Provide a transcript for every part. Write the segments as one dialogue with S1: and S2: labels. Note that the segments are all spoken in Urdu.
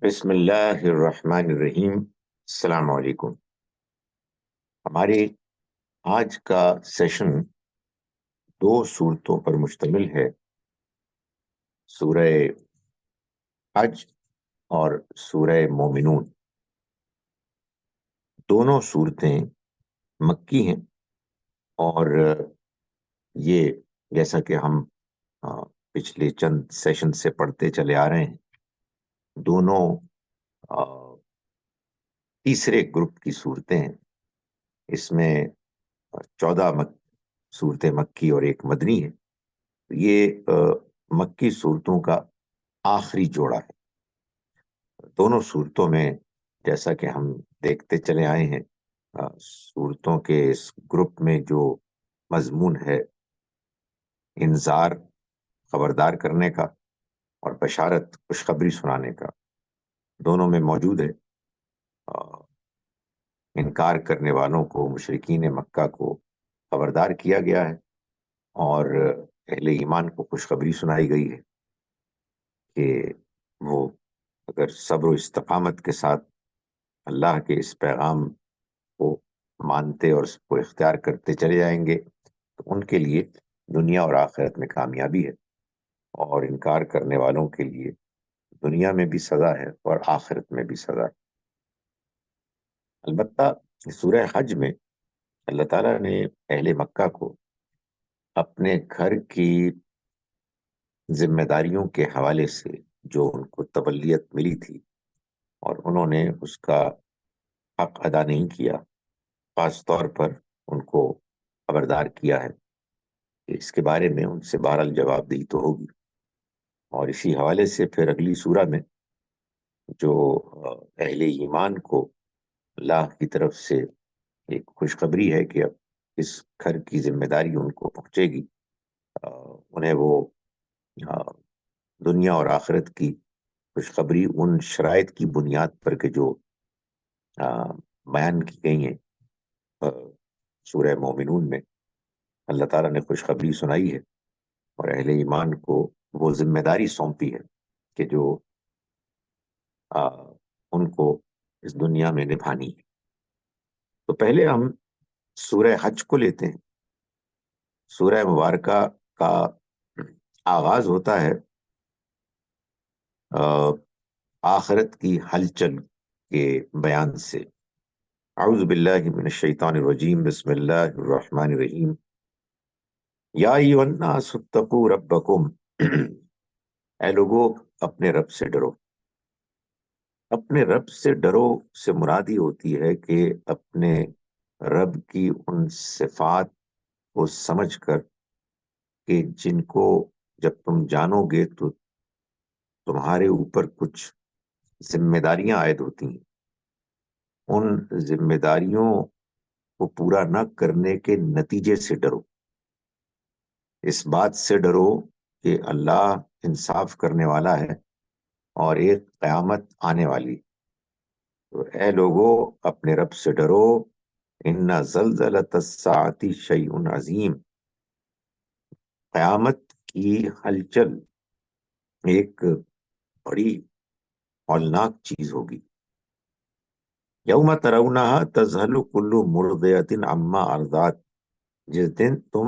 S1: بسم اللہ الرحمن الرحیم، السلام علیکم۔ ہمارے آج کا سیشن دو صورتوں پر مشتمل ہے، سورہ حج اور سورہ مومنون۔ دونوں صورتیں مکی ہیں، اور یہ جیسا کہ ہم پچھلے چند سیشن سے پڑھتے چلے آ رہے ہیں، دونوں تیسرے گروپ کی صورتیں ہیں۔ اس میں 14 صورتیں مکی اور ایک مدنی ہے۔ یہ مکی صورتوں کا آخری جوڑا ہے۔ دونوں صورتوں میں جیسا کہ ہم دیکھتے چلے آئے ہیں، صورتوں کے اس گروپ میں جو مضمون ہے انذار، خبردار کرنے کا، اور بشارت، خوشخبری سنانے کا، دونوں میں موجود ہے۔ انکار کرنے والوں کو، مشرکین مکہ کو خبردار کیا گیا ہے، اور اہل ایمان کو خوشخبری سنائی گئی ہے کہ وہ اگر صبر و استقامت کے ساتھ اللہ کے اس پیغام کو مانتے اور اس کو اختیار کرتے چلے جائیں گے تو ان کے لیے دنیا اور آخرت میں کامیابی ہے، اور انکار کرنے والوں کے لیے دنیا میں بھی سزا ہے اور آخرت میں بھی سزا ہے۔ البتہ سورہ حج میں اللہ تعالیٰ نے اہل مکہ کو اپنے گھر کی ذمہ داریوں کے حوالے سے جو ان کو تبلیت ملی تھی اور انہوں نے اس کا حق ادا نہیں کیا، خاص طور پر ان کو خبردار کیا ہے کہ اس کے بارے میں ان سے بہرحال جواب دہی تو ہوگی۔ اور اسی حوالے سے پھر اگلی سورہ میں جو اہل ایمان کو اللہ کی طرف سے ایک خوشخبری ہے کہ اب اس گھر کی ذمہ داری ان کو پہنچے گی، انہیں وہ دنیا اور آخرت کی خوشخبری ان شرائط کی بنیاد پر کہ جو بیان کی گئی ہیں سورہ مومنون میں، اللہ تعالیٰ نے خوشخبری سنائی ہے اور اہل ایمان کو وہ ذمہ داری سونپی ہے کہ جو ان کو اس دنیا میں نبھانی ہے۔ تو پہلے ہم سورہ حج کو لیتے ہیں۔ سورہ مبارکہ کا آغاز ہوتا ہے آخرت کی ہلچل کے بیان سے۔ اعوذ باللہ من الشیطان الرجیم، بسم اللہ الرحمن الرحیم۔ یا ایھا الناس اتقوا ربکم، اے لوگو اپنے رب سے ڈرو۔ اپنے رب سے ڈرو سے مرادی ہوتی ہے کہ اپنے رب کی ان صفات کو سمجھ کر کہ جن کو جب تم جانو گے تو تمہارے اوپر کچھ ذمہ داریاں عائد ہوتی ہیں، ان ذمہ داریوں کو پورا نہ کرنے کے نتیجے سے ڈرو۔ اس بات سے ڈرو کہ اللہ انصاف کرنے والا ہے اور ایک قیامت آنے والی۔ تو اے لوگو اپنے رب سے ڈرو، ان زلزلۃ الساعۃ شیء عظیم، قیامت کی ہلچل ایک بڑی ہولناک چیز ہوگی۔ یوم ترونہا تذہل کل مرضعۃ عما ارضعت، جس دن تم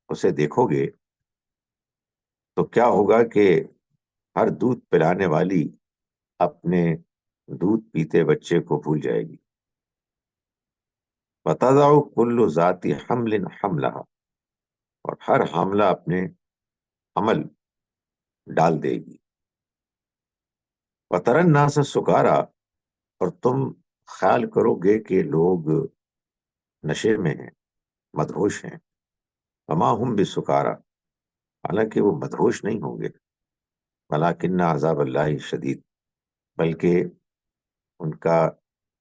S1: اسے دیکھو گے تو کیا ہوگا کہ ہر دودھ پلانے والی اپنے دودھ پیتے بچے کو بھول جائے گی۔ وَتَضَعُ كُلُّ ذَاتِ حَمْلٍ حَمْلَهَا، اور ہر حاملہ اپنے حمل ڈال دے گی۔ وَتَرَى النَّاسَ سُكَارَىٰ، اور تم خیال کرو گے کہ لوگ نشے میں ہیں، مدہوش ہیں۔ وَمَا هُمْ بِسُكَارَىٰ، حالانکہ وہ مدہوش نہیں ہوں گے۔ وَلَٰكِنَّ عَذَابَ اللَّهِ شَدِيدٌ، بلکہ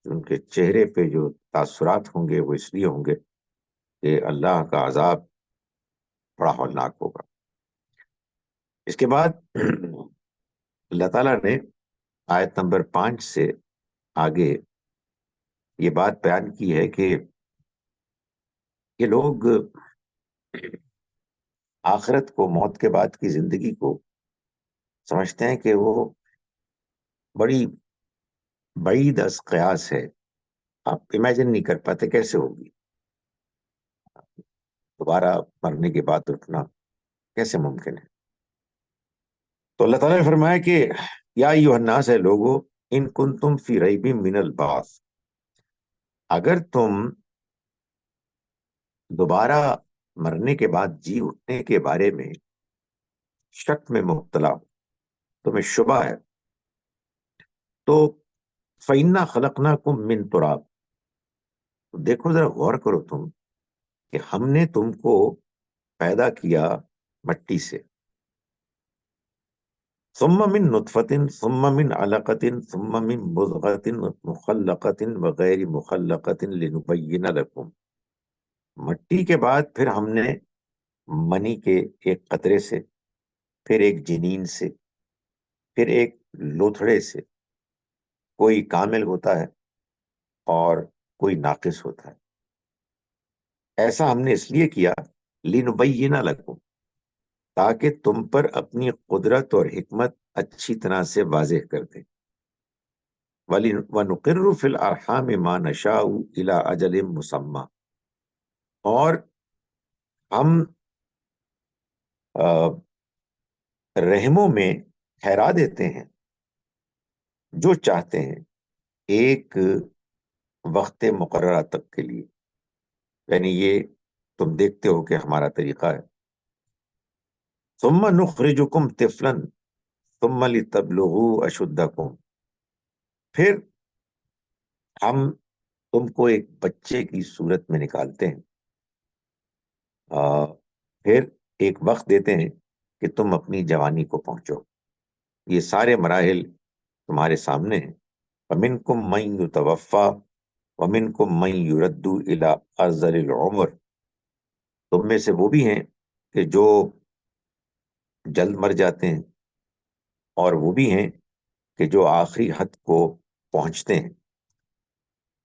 S1: ان کے چہرے پہ جو تاثرات ہوں گے وہ اس لیے ہوں گے کہ اللہ کا عذاب بڑا ہولناک ہوگا۔ اس کے بعد اللہ تعالیٰ نے آیت نمبر 5 سے آگے یہ بات بیان کی ہے کہ یہ لوگ آخرت کو، موت کے بعد کی زندگی کو سمجھتے ہیں کہ وہ بڑی بعید از قیاس ہے. آپ امیجن نہیں کر پاتے کیسے ہوگی. دوبارہ مرنے کے بعد اٹھنا کیسے ممکن ہے. تو اللہ تعالیٰ نے فرمایا کہ یا ایھا الناس، ہے لوگو، ان کنتم فی ریب من البعث، اگر تم دوبارہ مرنے کے بعد جی اٹھنے کے بارے میں شک میں مبتلا ہو، تمہیں شبہ ہے، تو فَإِنَّا خَلَقْنَاكُم مِّن تُرَاب، دیکھو ذرا غور کرو تم کہ ہم نے تم کو پیدا کیا مٹی سے، ثم من نطفة ثم من علقة ثم من مضغة مخلقة وغیر مخلقة لنبین لکم، مٹی کے بعد پھر ہم نے منی کے ایک قطرے سے، پھر ایک جنین سے، پھر ایک لوتھڑے سے، کوئی کامل ہوتا ہے اور کوئی ناقص ہوتا ہے. ایسا ہم نے اس لیے کیا لنبین لکم، تاکہ تم پر اپنی قدرت اور حکمت اچھی طرح سے واضح کر دیں. وَنُقِرُّ فِي الْأَرْحَامِ مَا نَشَاءُ إِلَىٰ أَجَلٍ مُّسَمًّى، اور ہم رحموں میں ٹھہرا دیتے ہیں جو چاہتے ہیں ایک وقت مقررہ تک کے لیے. یعنی یہ تم دیکھتے ہو کہ ہمارا طریقہ ہے. ثم نخرجکم طفلا ثم لتبلغوا اشدکم، پھر ہم تم کو ایک بچے کی صورت میں نکالتے ہیں، پھر ایک وقت دیتے ہیں کہ تم اپنی جوانی کو پہنچو. یہ سارے مراحل تمہارے سامنے ہیں. وَمِنْكُمْ مَنْ يُتَوَفَّى وَمِنْكُمْ مَنْ يُرَدُّ إِلَىٰ أَرْذَلِ الْعُمُرِ، تم میں سے وہ بھی ہیں کہ جو جلد مر جاتے ہیں، اور وہ بھی ہیں کہ جو آخری حد کو پہنچتے ہیں.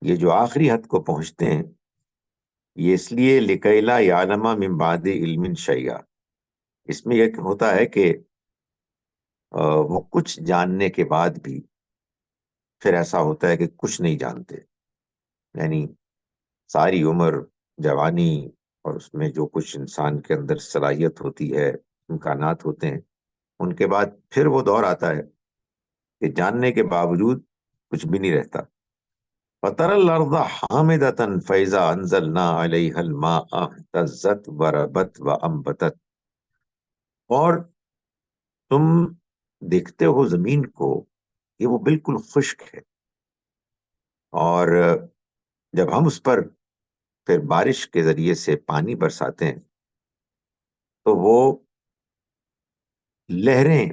S1: یہ جو آخری حد کو پہنچتے ہیں یہ اس لیے لِكَيْ لَا يَعْلَمَ مِن بَعْدِ عِلْمٍ شَيْئًا، اس میں یہ ہوتا ہے کہ وہ کچھ جاننے کے بعد بھی پھر ایسا ہوتا ہے کہ کچھ نہیں جانتے. یعنی ساری عمر، جوانی، اور اس میں جو کچھ انسان کے اندر صلاحیت ہوتی ہے، امکانات ہوتے ہیں، ان کے بعد پھر وہ دور آتا ہے کہ جاننے کے باوجود کچھ بھی نہیں رہتا. فَتَرَى الْأَرْضَ حَامِدَةً فَإِذَا أَنزَلْنَا عَلَيْهَا الْمَاءَ اهْتَزَّتْ وَرَبَتْ وَأَنبَتَتْ، اور تم دیکھتے ہو زمین کو کہ وہ بالکل خشک ہے، اور جب ہم اس پر پھر بارش کے ذریعے سے پانی برساتے ہیں تو وہ لہریں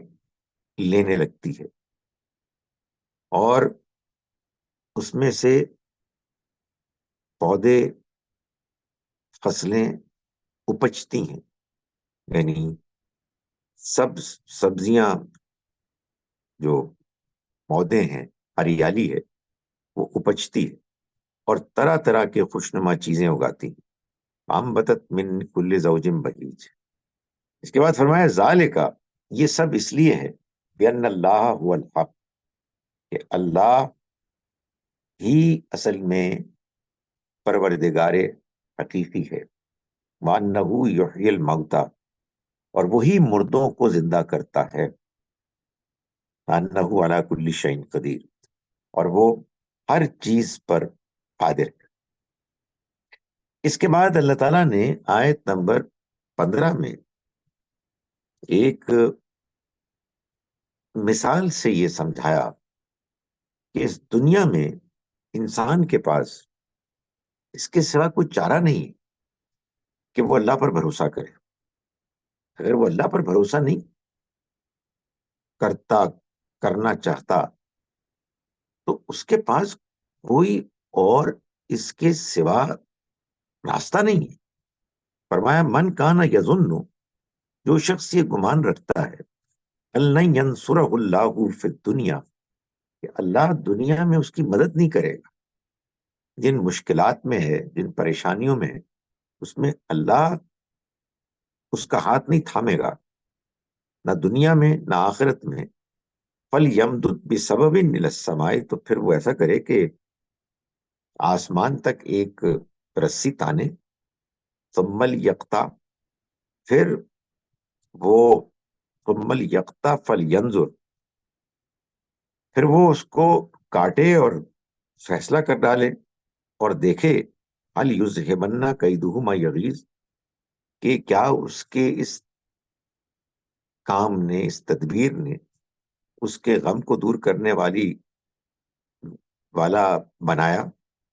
S1: لینے لگتی ہے، اور اس میں سے پودے، فصلیں اپجتی ہیں. یعنی سبزیاں، جو پودے ہیں، ہریالی ہے، وہ اپجتی ہے اور طرح طرح کے خوشنما چیزیں اگاتی ہیں. انبتت من کل زوج بہیج. اس کے بعد فرمایا ذالک، یہ سب اس لیے ہے بأن اللہ هو الحق، کہ اللہ ہی اصل میں پروردگار حقیقی ہے. وَأَنَّهُ يُحْيِي الْمَوْتَى، اور وہی مردوں کو زندہ کرتا ہے. وَأَنَّهُ عَلَى كُلِّ شَيْءٍ قدیر، اور وہ ہر چیز پر قادر ہے. اس کے بعد اللہ تعالیٰ نے آیت نمبر 15 میں ایک مثال سے یہ سمجھایا کہ اس دنیا میں انسان کے پاس اس کے سوا کوئی چارہ نہیں کہ وہ اللہ پر بھروسہ کرے. اگر وہ اللہ پر بھروسہ نہیں کرنا چاہتا تو اس کے پاس کوئی اور اس کے سوا راستہ نہیں ہے. فرمایا من کان یظن، جو شخص یہ گمان رکھتا ہے لن ینصرہ اللہ فی الدنیا، کہ اللہ دنیا میں اس کی مدد نہیں کرے گا، جن مشکلات میں ہے، جن پریشانیوں میں ہے، اس میں اللہ اس کا ہاتھ نہیں تھامے گا، نہ دنیا میں نہ آخرت میں. فَلْيَمْدُدْ بِسَبَبٍ إِلَى السَّمَاءِ، تو پھر وہ ایسا کرے کہ آسمان تک ایک رسی تانے. ثُمَّ لْيَقْطَعْ، پھر وہ ثُمَّ لْيَقْطَعْ فَلْيَنْظُرْ، پھر وہ اس کو کاٹے اور فیصلہ کر ڈالے اور دیکھے هَلْ يُذْهِبَنَّ كَيْدُهُ مَا يَغِيظُ، کہ کیا اس کے اس کام نے، اس تدبیر نے اس کے غم کو دور کرنے والا بنایا،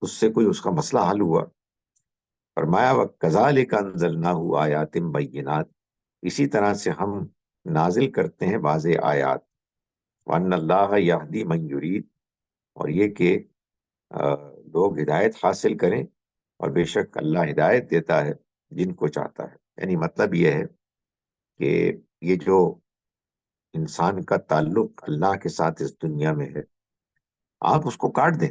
S1: اس سے کوئی اس کا مسئلہ حل ہوا. فرمایا وَكَذَلِكَ أَنزَلْنَاهُ آيَاتٍ بَيِّنَاتٍ، اسی طرح سے ہم نازل کرتے ہیں واضح آیات. وَأَنَّ اللَّهَ يَهْدِي مَن يُرِيدُ، اور یہ کہ لوگ ہدایت حاصل کریں، اور بے شک اللہ ہدایت دیتا ہے جن کو چاہتا ہے. یعنی مطلب یہ ہے کہ یہ جو انسان کا تعلق اللہ کے ساتھ اس دنیا میں ہے، آپ اس کو کاٹ دیں،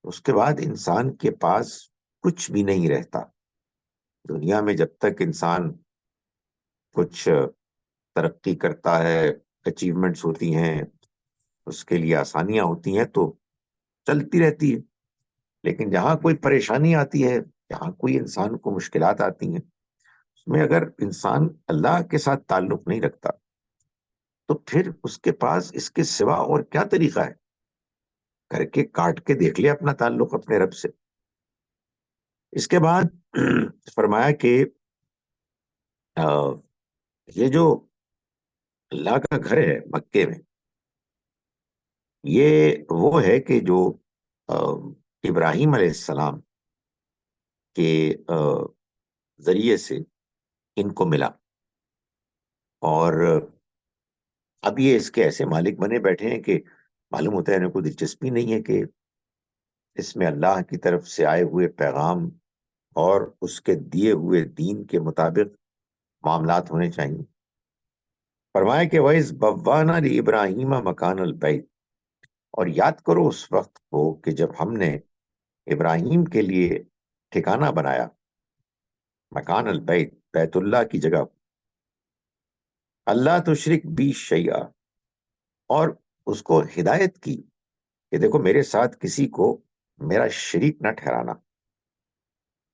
S1: اس کے بعد انسان کے پاس کچھ بھی نہیں رہتا. دنیا میں جب تک انسان کچھ ترقی کرتا ہے، اچیومنٹس ہوتی ہیں، اس کے لیے آسانیاں ہوتی ہیں، تو چلتی رہتی ہے. لیکن جہاں کوئی پریشانی آتی ہے، جہاں کوئی انسان کو مشکلات آتی ہیں، اس میں اگر انسان اللہ کے ساتھ تعلق نہیں رکھتا تو پھر اس کے پاس اس کے سوا اور کیا طریقہ ہے؟ کر کے کاٹ کے دیکھ لے اپنا تعلق اپنے رب سے. اس کے بعد فرمایا کہ یہ جو اللہ کا گھر ہے مکے میں، یہ وہ ہے کہ جو ابراہیم علیہ السلام کے ذریعے سے ان کو ملا، اور اب یہ اس کے ایسے مالک بنے بیٹھے ہیں کہ معلوم ہوتا ہے انہیں کوئی دلچسپی نہیں ہے کہ اس میں اللہ کی طرف سے آئے ہوئے پیغام اور اس کے دیے ہوئے دین کے مطابق معاملات ہونے چاہیے. فرمایا کہ وَإِذْ بَوَّأْنَا لِإِبْرَاهِيمَ مَكَانَ الْبَيْتِ، اور یاد کرو اس وقت کو کہ جب ہم نے ابراہیم کے لیے ٹھکانہ بنایا، مکان البیت، بیت اللہ کی جگہ، اللہ تشرک بی شیئا، اور اس کو ہدایت کی کہ دیکھو میرے ساتھ کسی کو میرا شریک نہ ٹھہرانا.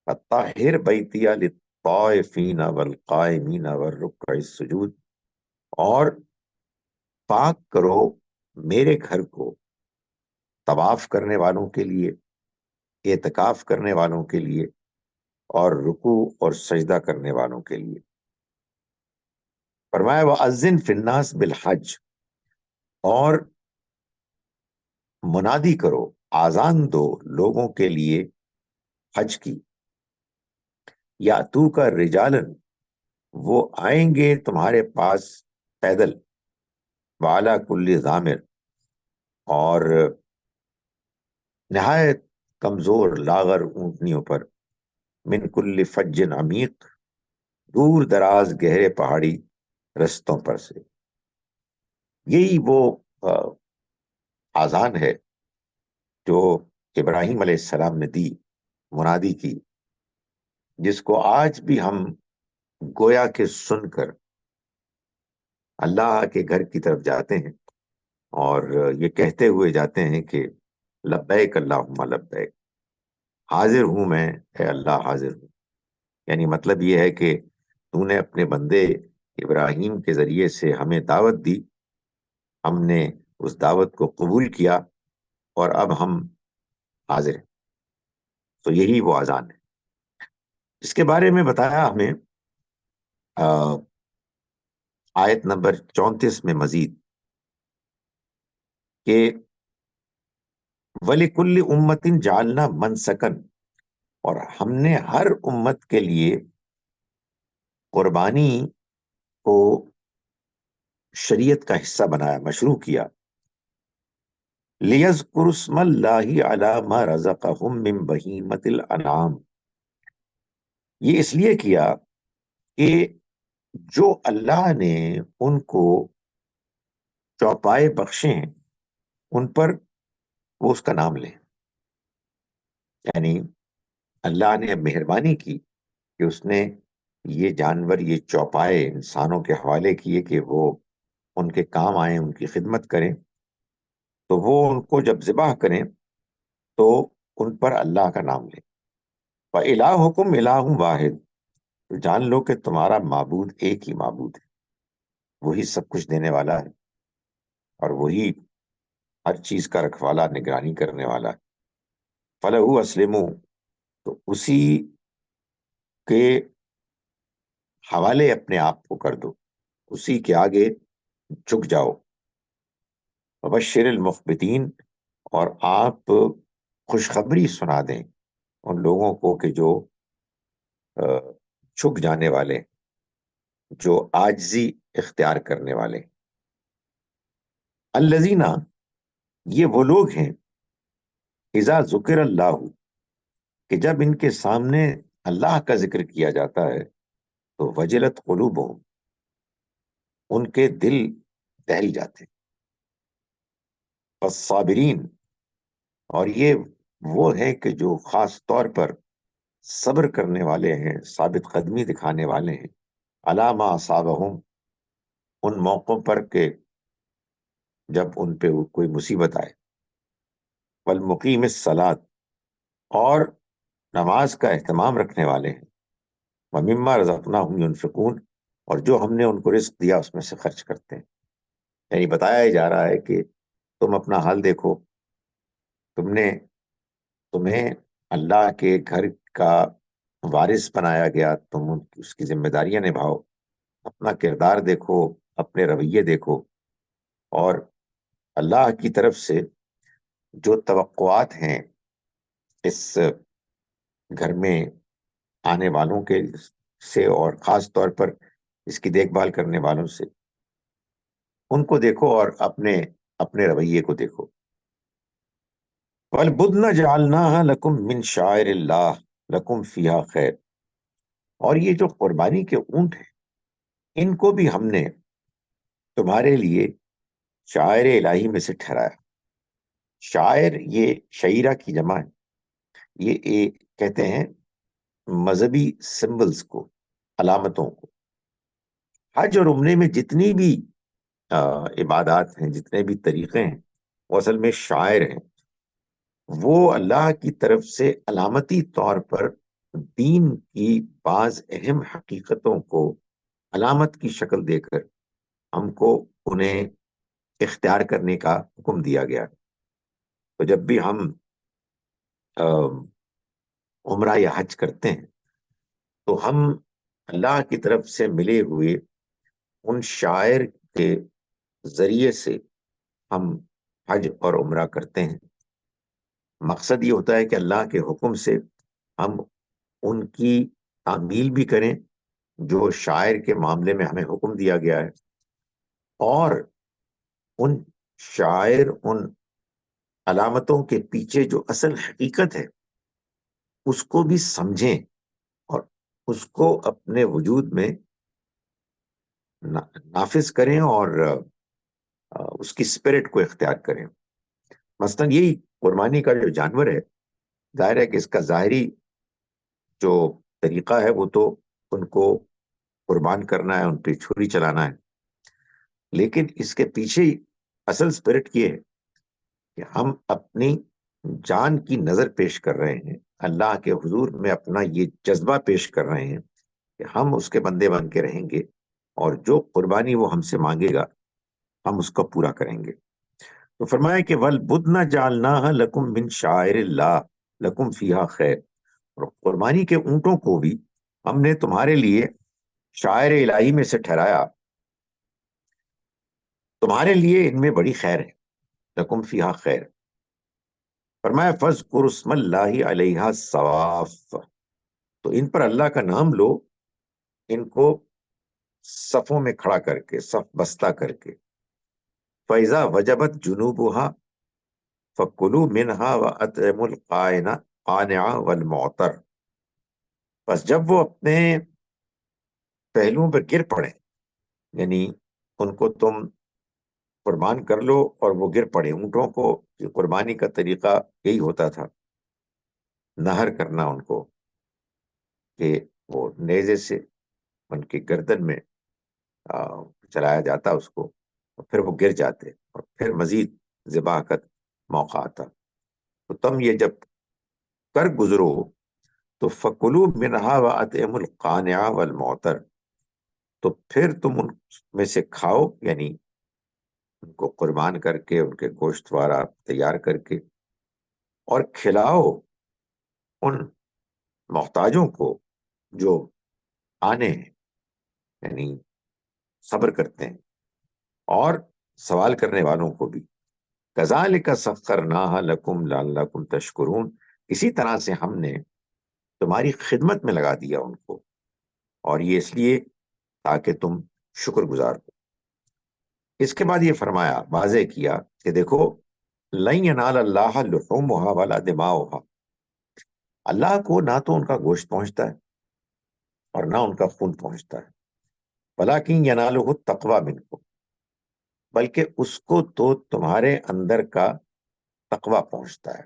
S1: فَطَّهِّرْ بَيْتِيَ لِلطَّائِفِينَ وَالْقَائِمِينَ وَالرُّكَّعِ السُّجُودِ، اور پاک کرو میرے گھر کو طواف کرنے والوں کے لیے، اعتکاف کرنے والوں کے لیے، اور رکوع اور سجدہ کرنے والوں کے لیے. فرمایا وَأَذِّن فِي النَّاسِ بِالْحَجِّ، اور منادی کرو، آذان دو لوگوں کے لیے حج کی. یاتو کا رجالن، وہ آئیں گے تمہارے پاس پیدل، وعلی کل ضامر، اور نہایت کمزور لاغر اونٹنیوں پر، من کل فج عمیق، دور دراز گہرے پہاڑی رستوں پر سے. یہی وہ آذان ہے جو ابراہیم علیہ السلام نے دی، منادی کی، جس کو آج بھی ہم گویا کے سن کر اللہ کے گھر کی طرف جاتے ہیں اور یہ کہتے ہوئے جاتے ہیں کہ لبیک اللہم لبیک، حاضر ہوں میں اے اللہ، حاضر ہوں. یعنی مطلب یہ ہے کہ تو نے اپنے بندے ابراہیم کے ذریعے سے ہمیں دعوت دی، ہم نے اس دعوت کو قبول کیا، اور اب ہم حاضر ہیں. تو یہی وہ اذان ہے. اس کے بارے میں بتایا ہمیں آیت نمبر 34 میں مزید کہ وَلِكُلِّ أُمَّةٍ جَعَلْنَا مَنْسَكًا، اور ہم نے ہر امت کے لیے قربانی کو شریعت کا حصہ بنایا، مشروع کیا. لِيَذْكُرُوا اسْمَ اللَّهِ عَلَى مَا رَزَقَهُم مِّن بَهِيمَةِ الْأَنْعَامِ، یہ اس لیے کیا کہ جو اللہ نے ان کو چوپائے بخشے ہیں ان پر وہ اس کا نام لیں. یعنی اللہ نے مہربانی کی کہ اس نے یہ جانور، یہ چوپائے انسانوں کے حوالے کیے کہ وہ ان کے کام آئیں، ان کی خدمت کریں، تو وہ ان کو جب ذبح کریں تو ان پر اللہ کا نام لیں۔ وَإِلَٰهُكُمْ إِلَٰهٌ وَاحِدٌ، تو جان لو کہ تمہارا معبود ایک ہی معبود ہے، وہی سب کچھ دینے والا ہے، اور وہی ہر چیز کا رکھوالا، نگرانی کرنے والا ہے۔ فَلَهُ أَسْلِمُوا، تو اسی کے حوالے اپنے آپ کو کر دو، اسی کے آگے جھک جاؤ۔ وبشر المخبتین، اور آپ خوشخبری سنا دیں ان لوگوں کو کہ جو جھک جانے والے، جو عاجزی اختیار کرنے والے۔ الذین، یہ وہ لوگ ہیں، اذا ذکر اللہ، کہ جب ان کے سامنے اللہ کا ذکر کیا جاتا ہے تو وجلت قلوبہم، ان کے دل دہل جاتے ہیں۔ والصابرین، اور یہ وہ ہیں کہ جو خاص طور پر صبر کرنے والے ہیں، ثابت قدمی دکھانے والے ہیں، علی ما اصابہم، ان موقعوں پر کہ جب ان پہ کوئی مصیبت آئے۔ والمقیم الصلاۃ، اور نماز کا اہتمام رکھنے والے ہیں۔ ومما رزقناہم ينفقون، اور جو ہم نے ان کو رزق دیا اس میں سے خرچ کرتے ہیں۔ یعنی بتایا ہی جا رہا ہے کہ تم اپنا حال دیکھو، تمہیں اللہ کے گھر کا وارث بنایا گیا، تم اس کی ذمہ داریاں نبھاؤ، اپنا کردار دیکھو، اپنے رویے دیکھو، اور اللہ کی طرف سے جو توقعات ہیں اس گھر میں آنے والوں کے سے، اور خاص طور پر اس کی دیکھ بھال کرنے والوں سے، ان کو دیکھو اور اپنے رویے کو دیکھو۔ وَالْبُدْنَ جَعَلْنَاهَا لَكُمْ مِنْ شَعَائِرِ اللَّهِ لَكُمْ فِيهَا خَيْرٌ، اور یہ جو قربانی کے اونٹ ہیں، ان کو بھی ہم نے تمہارے لیے شاعر الہی میں سے ٹھہرایا۔ شاعر، یہ شعیرہ کی جمع ہے، یہ کہتے ہیں مذہبی سمبلز کو، علامتوں کو۔ حج اور عمرے میں جتنی بھی عبادات ہیں، جتنے بھی طریقے ہیں، وہ اصل میں شاعر ہیں۔ وہ اللہ کی طرف سے علامتی طور پر دین کی بعض اہم حقیقتوں کو علامت کی شکل دے کر ہم کو انہیں اختیار کرنے کا حکم دیا گیا۔ تو جب بھی ہم عمرہ یا حج کرتے ہیں تو ہم اللہ کی طرف سے ملے ہوئے ان شاعر کے ذریعے سے ہم حج اور عمرہ کرتے ہیں۔ مقصد یہ ہوتا ہے کہ اللہ کے حکم سے ہم ان کی تعمیل بھی کریں جو شاعر کے معاملے میں ہمیں حکم دیا گیا ہے، اور ان شاعر، ان علامتوں کے پیچھے جو اصل حقیقت ہے اس کو بھی سمجھیں، اور اس کو اپنے وجود میں نافذ کریں، اور اس کی اسپرٹ کو اختیار کریں۔ مثلا یہی قربانی کا جو جانور ہے، ظاہر ہے کہ اس کا ظاہری جو طریقہ ہے وہ تو ان کو قربان کرنا ہے، ان پہ چھری چلانا ہے، لیکن اس کے پیچھے اصل اسپرٹ یہ ہے کہ ہم اپنی جان کی نظر پیش کر رہے ہیں اللہ کے حضور میں، اپنا یہ جذبہ پیش کر رہے ہیں کہ ہم اس کے بندے بن کے رہیں گے، اور جو قربانی وہ ہم سے مانگے گا ہم اس کو پورا کریں گے۔ تو فرمایا کہ وَالْبُدْنَ جَعَلْنَاهَا لَكُمْ مِنْ شَعَائِرِ اللَّهِ لَكُمْ فِيهَا خَيْرٌ، اور قربانی کے اونٹوں کو بھی ہم نے تمہارے لیے شاعر الہی میں سے ٹھہرایا، تمہارے لیے ان میں بڑی خیر ہے۔ لَكُمْ فِيهَا خَيْرٌ، فرمایا فَاذْكُرُوا اسْمَ اللَّهِ عَلَيْهَا صَوَافَّ، تو ان پر اللہ کا نام لو، ان کو صفوں میں کھڑا کر کے، صف بستہ کر کے۔ فَإِذَا وَجَبَتْ جُنُوبُهَا فَكُلُوا مِنْهَا وَأَطْعِمُوا الْقَانِعَ وَالْمُعْتَرَّ، بس جب وہ اپنے پہلوؤں پہ گر پڑے، یعنی ان کو تم قربان کر لو اور وہ گر پڑے، اونٹوں کو قربانی کا طریقہ یہی ہوتا تھا، نہر کرنا ان کو، کہ وہ نیزے سے ان کی گردن میں چلایا جاتا اس کو، پھر وہ گر جاتے اور پھر مزید ذبح کا موقع آتا. تو تم یہ جب کر گزرو تو فَكُلُوا مِنْهَا وَأَطْعِمُوا الْقَانِعَ وَالْمُعْتَرَ، تو پھر تم ان میں سے کھاؤ، یعنی ان کو قربان کر کے، ان کے گوشت وارا تیار کر کے، اور کھلاؤ ان محتاجوں کو جو آنے ہیں، یعنی صبر کرتے ہیں، اور سوال کرنے والوں کو بھی. كَذَلِكَ سَخَّرْنَاهَا لَكُمْ لَعَلَّكُمْ تَشْكُرُونَ، اسی طرح سے ہم نے تمہاری خدمت میں لگا دیا ان کو، اور یہ اس لیے تاکہ تم شکر گزار ہو. اس کے بعد یہ فرمایا، واضح کیا کہ دیکھو، لَن يَنَالَ اللَّهَ لُحُومُهَا وَلَا دِمَاؤُهَا، اللہ کو نہ تو ان کا گوشت پہنچتا ہے اور نہ ان کا خون پہنچتا ہے، وَلَكِنْ يَنَالُهُ التَّقْوَىٰ مِنْكُمْ، بلکہ اس کو تو تمہارے اندر کا تقویٰ پہنچتا ہے،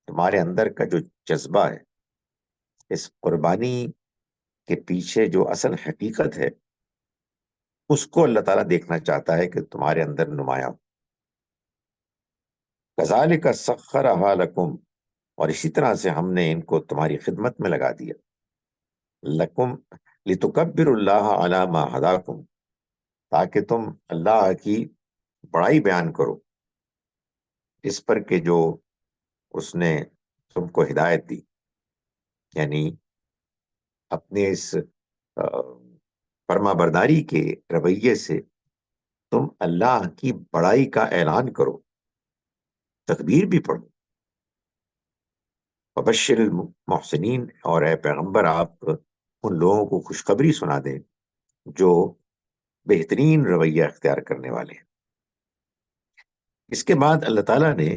S1: تمہارے اندر کا جو جذبہ ہے، اس قربانی کے پیچھے جو اصل حقیقت ہے، اس کو اللہ تعالیٰ دیکھنا چاہتا ہے کہ تمہارے اندر نمایاں ہو. كَذَلِكَ سَخَّرَهَا لَكُمْ، اور اسی طرح سے ہم نے ان کو تمہاری خدمت میں لگا دیا. لَكُمْ لِتُكَبِّرُوا اللَّهَ عَلَى مَا هَدَاكُمْ، تاکہ تم اللہ کی بڑائی بیان کرو اس پر کہ جو اس نے تم کو ہدایت دی، یعنی اپنے اس فرما برداری کے رویے سے تم اللہ کی بڑائی کا اعلان کرو، تکبیر بھی پڑھو. وبشر المحسنین، اور اے پیغمبر آپ ان لوگوں کو خوشخبری سنا دیں جو بہترین رویہ اختیار کرنے والے ہیں. اس کے بعد اللہ تعالیٰ نے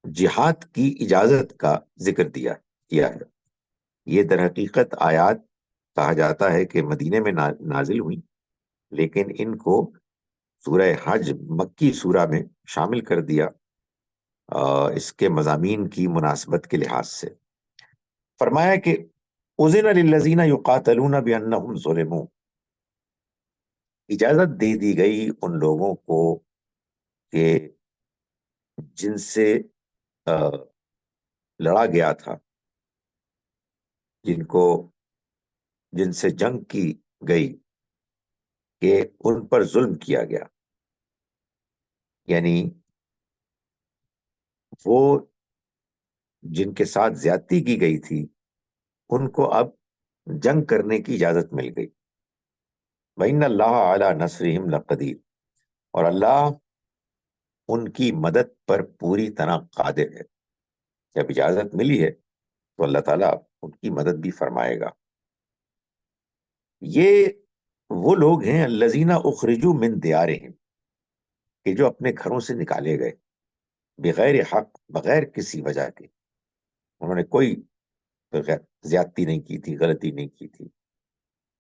S1: جہاد کی اجازت کا ذکر کیا ہے. یہ در حقیقت آیات کہا جاتا ہے کہ مدینے میں نازل ہوئی، لیکن ان کو سورہ حج مکی سورہ میں شامل کر دیا اس کے مضامین کی مناسبت کے لحاظ سے. فرمایا کہ اذن للذین یقاتلون بانہم ظلموا، اجازت دے دی گئی ان لوگوں کو کہ جن سے لڑا گیا تھا، جن سے جنگ کی گئی، کہ ان پر ظلم کیا گیا، یعنی وہ جن کے ساتھ زیادتی کی گئی تھی ان کو اب جنگ کرنے کی اجازت مل گئی. وَإِنَّ اللَّهَ عَلَى نَصْرِهِمْ لَقَدِيرٌ، اور اللہ ان کی مدد پر پوری طرح قادر ہے. جب اجازت ملی ہے تو اللہ تعالیٰ ان کی مدد بھی فرمائے گا. یہ وہ لوگ ہیں الذین اخرجوا من دیارہم، کہ جو اپنے گھروں سے نکالے گئے، بغیر حق، بغیر کسی وجہ کے، انہوں نے کوئی زیادتی نہیں کی تھی، غلطی نہیں کی تھی،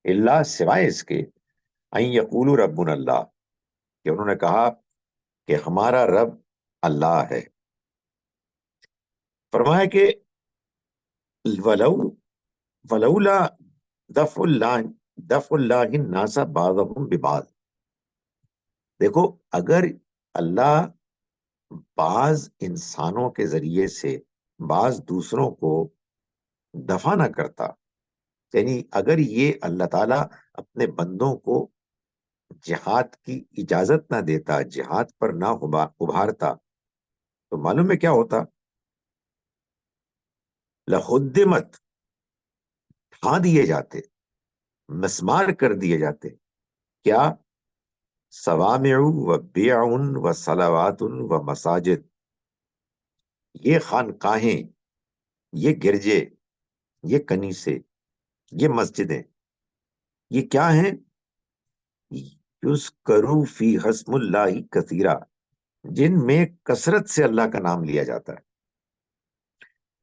S1: اللہ سوائے اس کے ان یقولوا ربنا اللہ، کہ انہوں نے کہا کہ ہمارا رب اللہ ہے. فرمایا کہ ولولا دفع اللہ الناس بعضهم ببعض، دیکھو اگر اللہ بعض انسانوں کے ذریعے سے بعض دوسروں کو دفع نہ کرتا، یعنی اگر یہ اللہ تعالیٰ اپنے بندوں کو جہاد کی اجازت نہ دیتا، جہاد پر نہ ابھارتا، تو معلوم ہے کیا ہوتا؟ لخدمت، ٹھا دیے جاتے، مسمار کر دیے جاتے، کیا؟ صوامع و بیع و صلوات و مساجد، یہ خانقاہیں، یہ گرجے، یہ کنیسے، یہ مسجدیں، یہ کیا ہیں؟ یذکر فی اسم اللہ کثیرا، جن میں کثرت سے اللہ کا نام لیا جاتا ہے.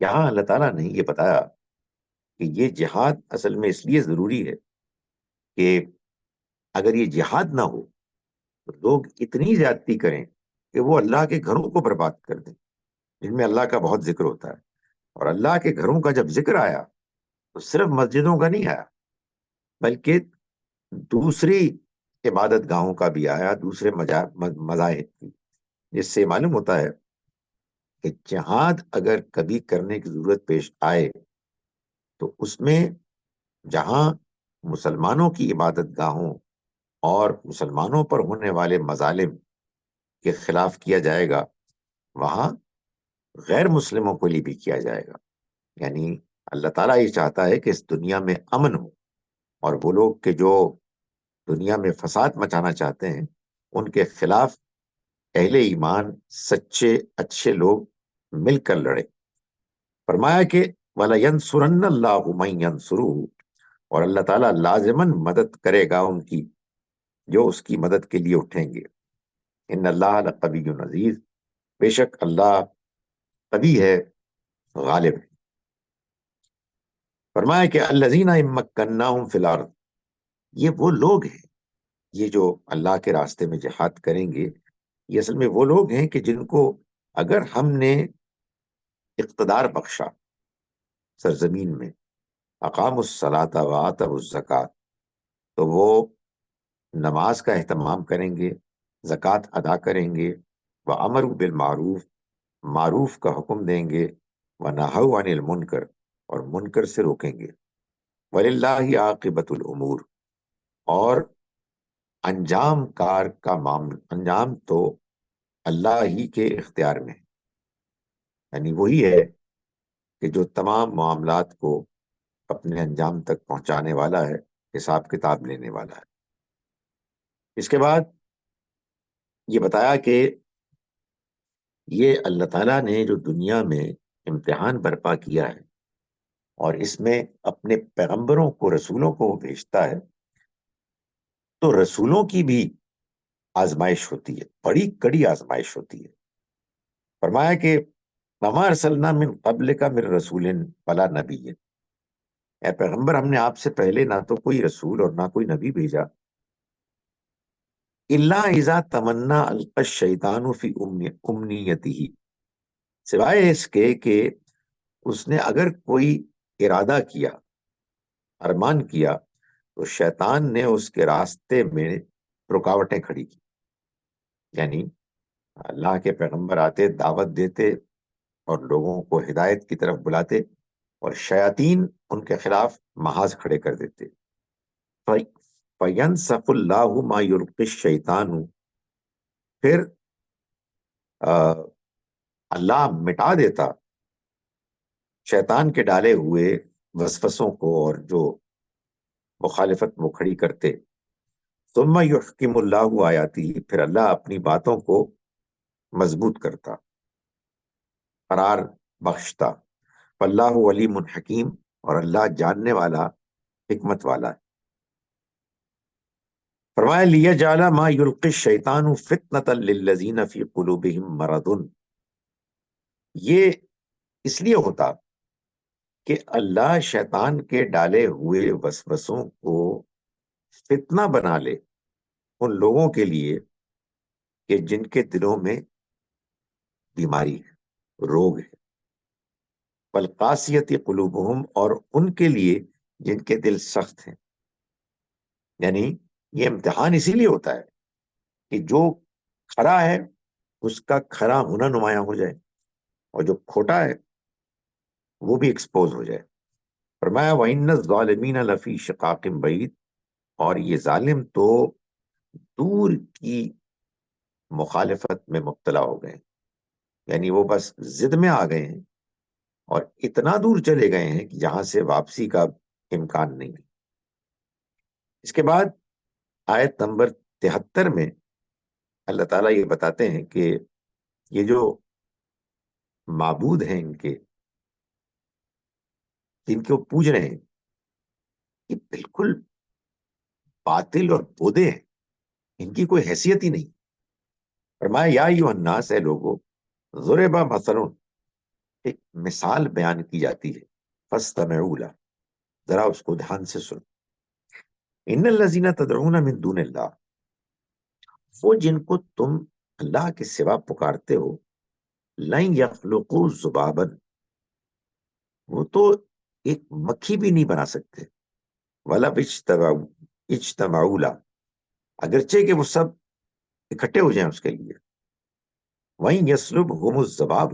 S1: یہاں اللہ تعالیٰ نے یہ بتایا کہ یہ جہاد اصل میں اس لیے ضروری ہے کہ اگر یہ جہاد نہ ہو تو لوگ اتنی زیادتی کریں کہ وہ اللہ کے گھروں کو برباد کر دیں، جن میں اللہ کا بہت ذکر ہوتا ہے. اور اللہ کے گھروں کا جب ذکر آیا تو صرف مسجدوں کا نہیں آیا، بلکہ دوسری عبادت گاہوں کا بھی آیا، دوسرے مذاہب کی، جس سے معلوم ہوتا ہے کہ جہاد اگر کبھی کرنے کی ضرورت پیش آئے تو اس میں جہاں مسلمانوں کی عبادت گاہوں اور مسلمانوں پر ہونے والے مظالم کے خلاف کیا جائے گا، وہاں غیر مسلموں کے لیے بھی کیا جائے گا۔ یعنی اللہ تعالیٰ یہ چاہتا ہے کہ اس دنیا میں امن ہو، اور وہ لوگ کہ جو دنیا میں فساد مچانا چاہتے ہیں ان کے خلاف اہل ایمان، سچے اچھے لوگ مل کر لڑے۔ فرمایا کہ وَلَيَنْصُرَنَّ اللَّهُ مَن يَنْصُرُهُ، اور اللہ تعالیٰ لازماً مدد کرے گا ان کی جو اس کی مدد کے لیے اٹھیں گے۔ ان اللہ لقوی عزیز، بے شک اللہ قوی ہے، غالب ہے۔ فرمایا کہ الذین ان مکناہم فی الارض، یہ وہ لوگ ہیں، یہ جو اللہ کے راستے میں جہاد کریں گے، یہ اصل میں وہ لوگ ہیں کہ جن کو اگر ہم نے اقتدار بخشا سرزمین میں، اقاموا الصلاۃ وآتوا الزکوٰۃ، تو وہ نماز کا اہتمام کریں گے، زکوٰۃ ادا کریں گے، وامروا بالمعروف، معروف کا حکم دیں گے، ونہوا عن المنکر، اور منکر سے روکیں گے، وللہ عاقبۃ الامور، اور انجام کار کا معاملہ، انجام تو اللہ ہی کے اختیار میں ہے۔ یعنی وہی ہے کہ جو تمام معاملات کو اپنے انجام تک پہنچانے والا ہے، حساب کتاب لینے والا ہے۔ اس کے بعد یہ بتایا کہ یہ اللہ تعالیٰ نے جو دنیا میں امتحان برپا کیا ہے، اور اس میں اپنے پیغمبروں کو، رسولوں کو وہ بھیجتا ہے، تو رسولوں کی بھی آزمائش ہوتی ہے، بڑی کڑی آزمائش ہوتی ہے۔ فرمایا کہ وَمَا أَرْسَلْنَا مِن قَبْلِكَ مِن رَسُولٍ وَلَا نَبِيٍّ، اے پیغمبر ہم نے آپ سے پہلے نہ تو کوئی رسول اور نہ کوئی نبی بھیجا، إِلَّا إِذَا تَمَنَّىٰ أَلْقَى الشَّيْطَانُ فِي أُمْنِيَّتِهِ، سوائے اس کے کہ اس نے اگر کوئی ارادہ کیا، ارمان کیا، تو شیطان نے اس کے راستے میں رکاوٹیں کھڑی کی۔ یعنی اللہ کے پیغمبر آتے، دعوت دیتے اور لوگوں کو ہدایت کی طرف بلاتے، اور شیاطین ان کے خلاف محاذ کھڑے کر دیتے۔ فَيَنْسَخُ اللَّهُ مَا يُلْقِي الشَّيْطَانُ، پھر اللہ مٹا دیتا شیطان کے ڈالے ہوئے وسوسوں کو اور جو مخالفت وہ کھڑی کرتے۔ ثُمَّ يُحْكِمُ اللَّهُ آیاتِهِ، پھر اللہ اپنی باتوں کو مضبوط کرتا، قرار بخشتا۔ واللہ علیم حکیم، اور اللہ جاننے والا، حکمت والا ہے۔ فرمایا لیجعل ما یلقی الشیطان فتنۃ للذین فی قلوبہم مرض، یہ اس لیے ہوتا کہ اللہ شیطان کے ڈالے ہوئے وسوسوں کو فتنہ بنا لے ان لوگوں کے لیے کہ جن کے دلوں میں بیماری ہے، روگ ہے، والقاسیۃ قلوبہم، اور ان کے لیے جن کے دل سخت ہیں۔ یعنی یہ امتحان اسی لیے ہوتا ہے کہ جو کھرا ہے اس کا کھرا ہونا نمایاں ہو جائے، اور جو کھوٹا ہے وہ بھی ایکسپوز ہو جائے۔ فرمایا وَإِنَّ الظَّالِمِينَ لَفِي شِقَاقٍ بَعِيدٍ، اور یہ ظالم تو دور کی مخالفت میں مبتلا ہو گئے ہیں، یعنی وہ بس ضد میں آ گئے ہیں اور اتنا دور چلے گئے ہیں کہ جہاں سے واپسی کا امکان نہیں ہے۔ اس کے بعد آیت نمبر 73 میں اللہ تعالیٰ یہ بتاتے ہیں کہ یہ جو معبود ہیں ان کے، جن کو پوج رہے ہیں، یہ بالکل باطل اور بودے ہیں، ان کی کوئی حیثیت ہی نہیں۔ فرمایا یا ایھا الناس، اے لوگو، ضرب مثل، ایک مثال بیان کی جاتی ہے، فاستمعوا لہ، ذرا اس کو دھیان سے سن۔ ان الذین تدعون من دون اللہ، وہ جن کو تم اللہ کے سوا پکارتے ہو، لن یخلقوا ذبابا، وہ تو ایک مکھی بھی نہیں بنا سکتے، ولا اجتمعوا، اجتمعوا له، اگرچہ کہ وہ سب اکٹھے ہو جائیں اس کے لیے. وَإِن يَسْلُبْهُمُ الذَّبَابُ،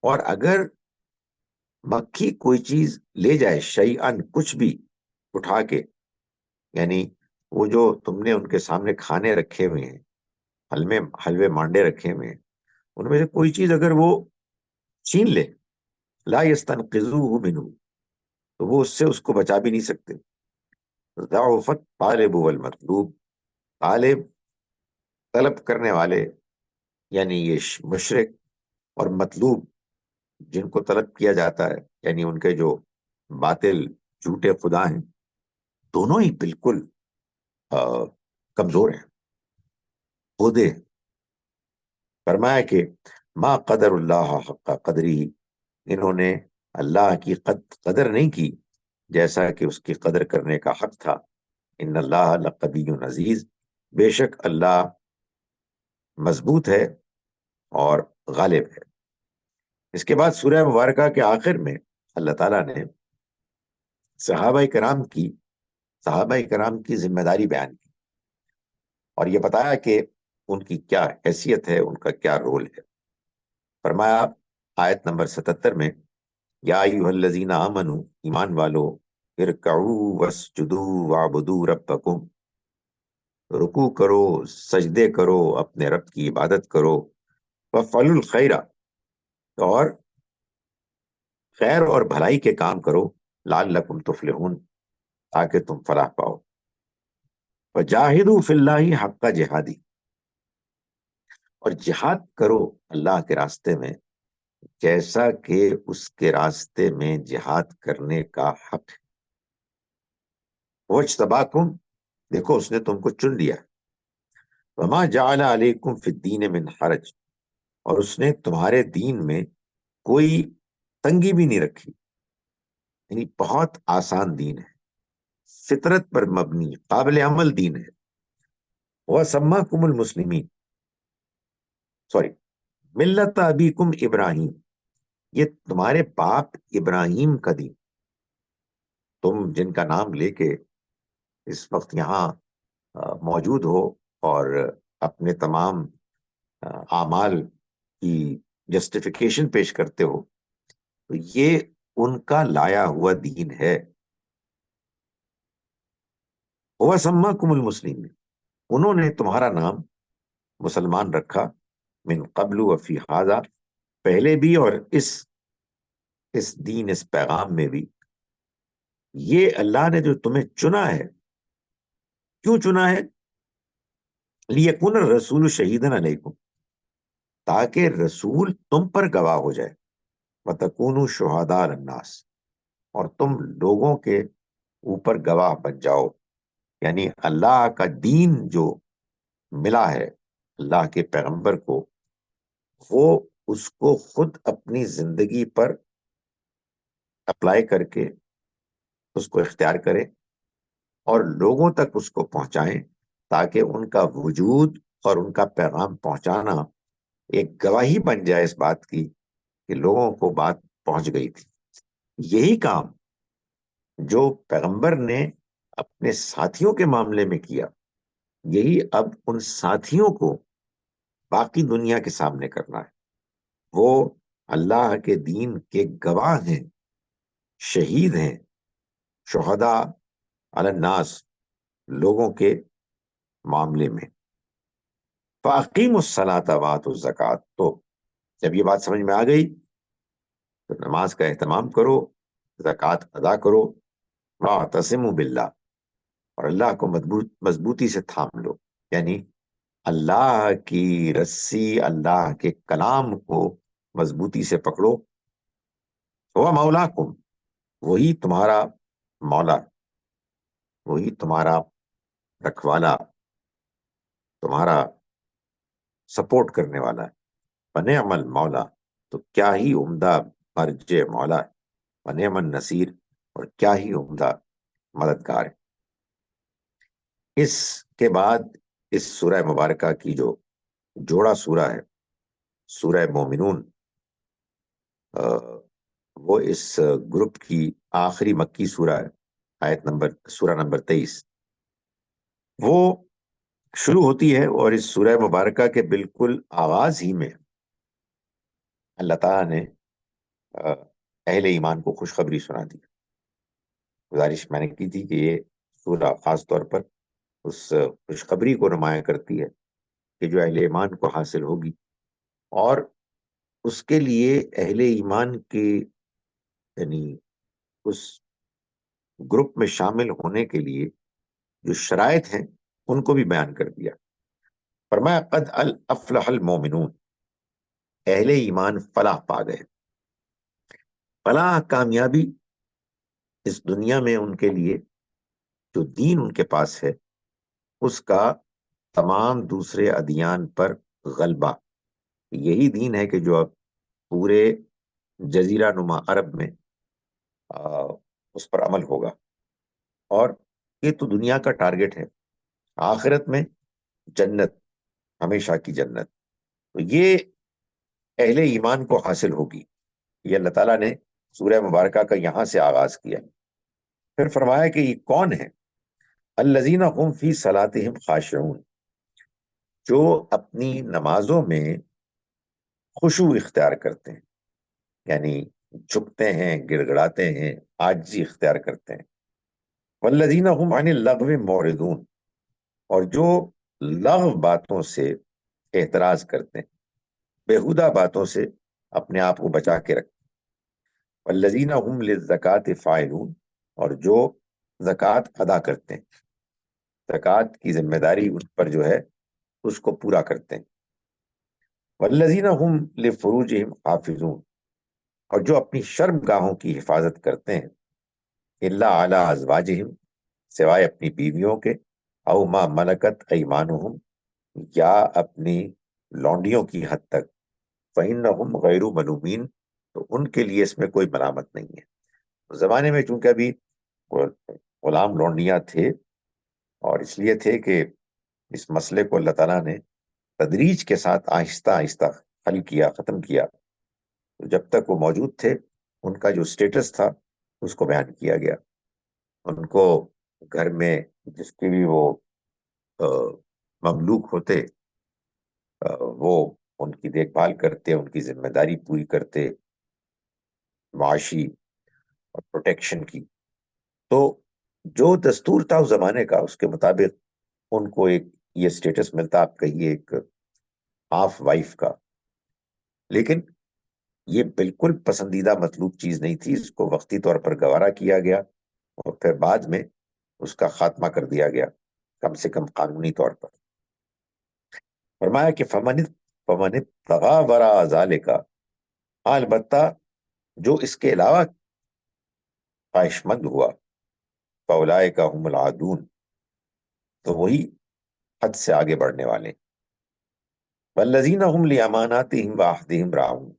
S1: اور اگر مکھی کوئی چیز لے جائے، شیئن کچھ بھی اٹھا کے، یعنی وہ جو تم نے ان کے سامنے کھانے رکھے ہوئے ہیں، حلوے مانڈے رکھے ہوئے ہیں، ان میں سے کوئی چیز اگر وہ چھین لے، لا يستنقذوه منه، تو وہ اس سے اس کو بچا بھی نہیں سکتے. ضعفت طالب والمطلوب، طالب طلب کرنے والے یعنی یہ مشرک، اور مطلوب جن کو طلب کیا جاتا ہے یعنی ان کے جو باطل جھوٹے خدا ہیں، دونوں ہی بالکل کمزور ہیں، خودے. فرمایا کہ ما قدر اللہ حق قدری، انہوں نے اللہ کی قدر نہیں کی جیسا کہ اس کی قدر کرنے کا حق تھا. ان اللہ لقوی عزیز، بے شک اللہ مضبوط ہے اور غالب ہے. اس کے بعد سورہ مبارکہ کے آخر میں اللہ تعالیٰ نے صحابہ کرام کی ذمہ داری بیان کی اور یہ بتایا کہ ان کی کیا حیثیت ہے، ان کا کیا رول ہے. فرمایا آیت نمبر 77 میں، یا ایھا الذین آمنوا، ایمان والو، ارکعوا واسجدوا واعبدوا ربکم، رکوع کرو، سجدے کرو، اپنے رب کی عبادت کرو، وفعلوا الخیر، اور خیر اور بھلائی کے کام کرو، لعلکم تفلحون، تاکہ تم فلاح پاؤ. وجاہدوا فی اللہ حق جہادی، اور جہاد کرو اللہ کے راستے میں جیسا کہ اس کے راستے میں جہاد کرنے کا حق ہے. وَاجْتَبَاكُمْ، دیکھو اس نے تم کو چن لیا. وَمَا جَعَلَ عَلَيْكُمْ فِي الدِّينِ مِنْ حَرَجٍ، اور اس نے تمہارے دین میں کوئی تنگی بھی نہیں رکھی، یعنی بہت آسان دین ہے، فطرت پر مبنی قابل عمل دین ہے. وَسَمَّاكُمُ الْمُسْلِمِينَ، سوری، ملت ابیکم ابراہیم، یہ تمہارے باپ ابراہیم کا دین، تم جن کا نام لے کے اس وقت یہاں موجود ہو اور اپنے تمام اعمال کی جسٹیفیکیشن پیش کرتے ہو، تو یہ ان کا لایا ہوا دین ہے. وَسَمَّاكُمُ الْمُسْلِمِينَ، انہوں نے تمہارا نام مسلمان رکھا، من قبل وفی ھذا، پہلے بھی اور اس دین، اس پیغام میں بھی. یہ اللہ نے جو تمہیں چنا ہے، کیوں چنا ہے؟ لیکن الرسول شہیدن علیکم، تاکہ رسول تم پر گواہ ہو جائے. وتکونوا شہداء علی الناس، اور تم لوگوں کے اوپر گواہ بن جاؤ. یعنی اللہ کا دین جو ملا ہے اللہ کے پیغمبر کو، وہ اس کو خود اپنی زندگی پر اپلائی کر کے اس کو اختیار کرے اور لوگوں تک اس کو پہنچائیں، تاکہ ان کا وجود اور ان کا پیغام پہنچانا ایک گواہی بن جائے اس بات کی کہ لوگوں کو بات پہنچ گئی تھی. یہی کام جو پیغمبر نے اپنے ساتھیوں کے معاملے میں کیا، یہی اب ان ساتھیوں کو باقی دنیا کے سامنے کرنا ہے. وہ اللہ کے دین کے گواہ ہیں، شہید ہیں، شہداء علی الناس، لوگوں کے معاملے میں. فَأَقِیمُوا الصَّلَاةَ وَآتُوا الزَّکَاۃَ، تو جب یہ بات سمجھ میں آ گئی تو نماز کا اہتمام کرو، زکوٰۃ ادا کرو. وَاعْتَصِمُوا بِاللَّہ، اور اللہ کو مضبوطی سے تھام لو، یعنی اللہ کی رسی، اللہ کے کلام کو مضبوطی سے پکڑو. وہ مولاکم، وہی تمہارا مولا، وہی تمہارا رکھوالا، تمہارا سپورٹ کرنے والا ہے. فنعم المولا، تو کیا ہی عمدہ مرجع مولا ہے. ونعم النصیر، اور کیا ہی عمدہ مددگار ہے. اس کے بعد اس سورہ مبارکہ کی جو جوڑا سورہ ہے، سورہ مومنون، وہ اس گروپ کی آخری مکی سورہ ہے. سورہ نمبر 23. وہ شروع ہوتی ہے، اور اس سورہ مبارکہ کے بالکل آغاز ہی میں اللہ تعالیٰ نے اہل ایمان کو خوشخبری سنا دی۔ گزارش میں نے کی تھی کہ یہ سورہ خاص طور پر اس خوشخبری کو نمایاں کرتی ہے کہ جو اہل ایمان کو حاصل ہوگی، اور اس کے لیے اہل ایمان کے یعنی اس گروپ میں شامل ہونے کے لیے جو شرائط ہیں ان کو بھی بیان کر دیا۔ فرمایا قد افلح المومنون، اہل ایمان فلاح پا گئے۔ فلاح کامیابی اس دنیا میں ان کے لیے، جو دین ان کے پاس ہے اس کا تمام دوسرے ادیان پر غلبہ۔ یہی دین ہے کہ جو اب پورے جزیرہ نما عرب میں اس پر عمل ہوگا، اور یہ تو دنیا کا ٹارگٹ ہے۔ آخرت میں جنت، ہمیشہ کی جنت، تو یہ اہل ایمان کو حاصل ہوگی۔ یہ اللہ تعالیٰ نے سورہ مبارکہ کا یہاں سے آغاز کیا۔ پھر فرمایا کہ یہ کون ہے؟ الذین هم فی صلاتہم خاشعون، جو اپنی نمازوں میں خشوع اختیار کرتے ہیں، یعنی جھکتے ہیں، گڑ گڑاتے ہیں، عاجزی اختیار کرتے ہیں۔ والذین هم عن اللغو معرضون، اور جو لغو باتوں سے اعتراض کرتے ہیں، بےہودہ باتوں سے اپنے آپ کو بچا کے رکھتے ہیں۔ والذین هم للزکاة فاعلون، اور جو زکوٰۃ ادا کرتے ہیں، زکوٰۃ کی ذمہ داری ان پر جو ہے اس کو پورا کرتے ہیں۔ والذین هم لفروجہم حافظون، اور جو اپنی شرم گاہوں کی حفاظت کرتے ہیں، الا علی ازواجہم، سوائے اپنی بیویوں کے، او ما ملکت ایمانہم، یا اپنی لونڈیوں کی حد تک، فإنہم غیر ملومین، تو ان کے لیے اس میں کوئی ملامت نہیں ہے۔ اس زمانے میں چونکہ ابھی غلام لونڈیاں تھے، اور اس لیے تھے کہ اس مسئلے کو اللہ تعالیٰ نے تدریج کے ساتھ آہستہ آہستہ حل کیا، ختم کیا۔ تو جب تک وہ موجود تھے ان کا جو سٹیٹس تھا اس کو بیان کیا گیا۔ ان کو گھر میں جس کے بھی وہ مملوک ہوتے، وہ ان کی دیکھ بھال کرتے، ان کی ذمہ داری پوری کرتے، معاشی اور پروٹیکشن کی۔ تو جو دستور تھا اس زمانے کا، اس کے مطابق ان کو ایک یہ سٹیٹس ملتا، آپ کہیے ایک ہاف وائف کا۔ لیکن یہ بالکل پسندیدہ مطلوب چیز نہیں تھی، اس کو وقتی طور پر گوارا کیا گیا، اور پھر بعد میں اس کا خاتمہ کر دیا گیا، کم سے کم قانونی طور پر۔ فرمایا کہ فمن ابتغى وراء ذلك، البتہ جو اس کے علاوہ خواہش مند ہوا، فاولئک هم العادون، تو وہی حد سے آگے بڑھنے والے۔ والذین هم لاماناتهم وعہدهم راعون،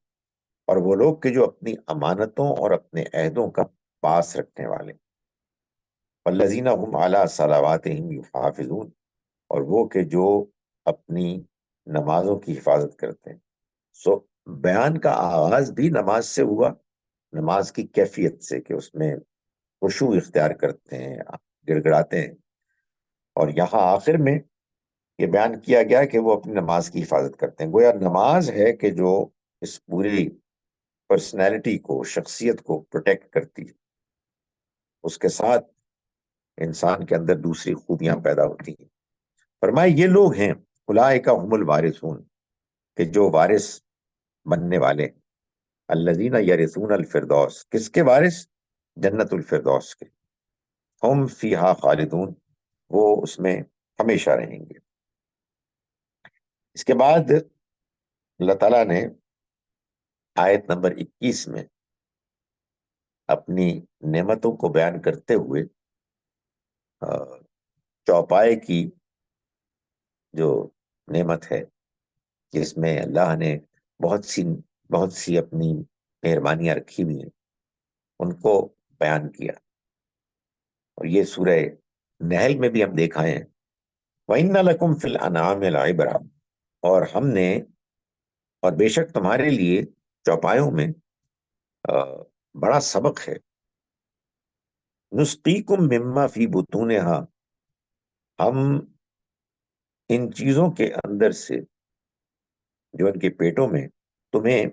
S1: اور وہ لوگ کہ جو اپنی امانتوں اور اپنے عہدوں کا پاس رکھنے والے۔ والذین هم علی صلواتهم یحافظون، اور وہ کہ جو اپنی نمازوں کی حفاظت کرتے ہیں۔ سو بیان کا آغاز بھی نماز سے ہوا، نماز کی کیفیت سے کہ اس میں خشوع اختیار کرتے ہیں، گڑ گڑاتے ہیں، اور یہاں آخر میں یہ بیان کیا گیا کہ وہ اپنی نماز کی حفاظت کرتے ہیں۔ گویا نماز ہے کہ جو اس پوری پرسنالٹی کو، شخصیت کو پروٹیکٹ کرتی ہے، اس کے ساتھ انسان کے اندر دوسری خوبیاں پیدا ہوتی ہیں۔ فرمائے یہ لوگ ہیں اولئک هم الوارثون، کہ جو وارث بننے والے، الذین یرثون الفردوس، کس کے وارث؟ جنت الفردوس کے۔ ہم فیہا خالدون، وہ اس میں ہمیشہ رہیں گے۔ اس کے بعد اللہ تعالیٰ نے آیت نمبر 21 میں اپنی نعمتوں کو بیان کرتے ہوئے چوپائے کی جو نعمت ہے، جس میں اللہ نے بہت سی اپنی مہربانیاں رکھی ہوئی ہیں، ان کو بیان کیا۔ اور یہ سورہ نحل میں بھی ہم دیکھا ہے، وَإِنَّ لَكُمْ فِي الْأَنْعَامِ لَعِبْرَةً، اور ہم نے، اور بے شک تمہارے لیے چوپایوں میں بڑا سبق ہے۔ نُسْقِيكُم مِّمَّا فِي بُطُونِهَا، ہم ان چیزوں کے اندر سے جو ان کے پیٹوں میں تمہیں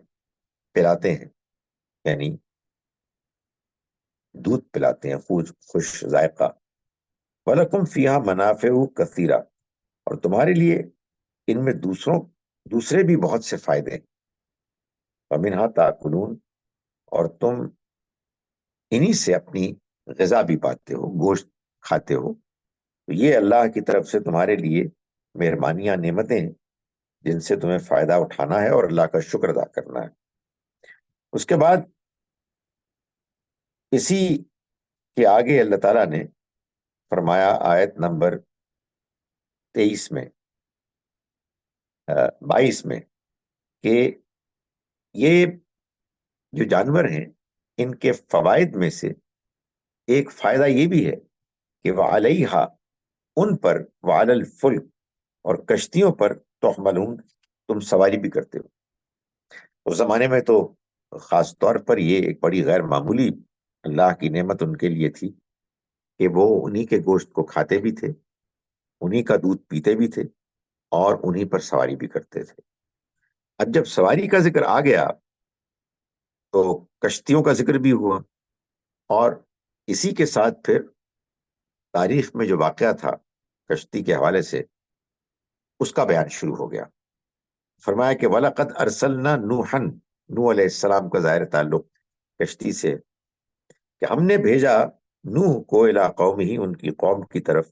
S1: پلاتے ہیں، یعنی دودھ پلاتے ہیں خوش ذائقہ، وَلَكُمْ فِيهَا مَنَافِعُ كَثِيرَةٌ، اور تمہارے لیے ان میں دوسرے بھی بہت سے فائدے ہیں، وَمِنْهَا تَأْكُلُونَ، اور تم انہی سے اپنی غذا بھی پاتے ہو، گوشت کھاتے ہو. تو یہ اللہ کی طرف سے تمہارے لیے مہربانیاں، نعمتیں ہیں جن سے تمہیں فائدہ اٹھانا ہے اور اللہ کا شکر ادا کرنا ہے. اس کے بعد اسی کے آگے اللہ تعالیٰ نے فرمایا آیت نمبر 23 میں 22 میں کہ یہ جو جانور ہیں ان کے فوائد میں سے ایک فائدہ یہ بھی ہے کہ وَعَلَيْهَا، ان پر، وَعَلَى الْفُلْكِ، اور کشتیوں پر، تحملون، تم سواری بھی کرتے ہو. اس زمانے میں تو خاص طور پر یہ ایک بڑی غیر معمولی اللہ کی نعمت ان کے لیے تھی کہ وہ انہی کے گوشت کو کھاتے بھی تھے، انہی کا دودھ پیتے بھی تھے، اور انہی پر سواری بھی کرتے تھے. اب جب سواری کا ذکر آ گیا تو کشتیوں کا ذکر بھی ہوا، اور اسی کے ساتھ پھر تاریخ میں جو واقعہ تھا کشتی کے حوالے سے اس کا بیان شروع ہو گیا. فرمایا کہ وَلَقَدْ أَرْسَلْنَا نُوحًا، نوح علیہ السلام کا ظاہر تعلق کشتی سے، کہ ہم نے بھیجا نوح کو الی قومہ، ان کی قوم کی طرف.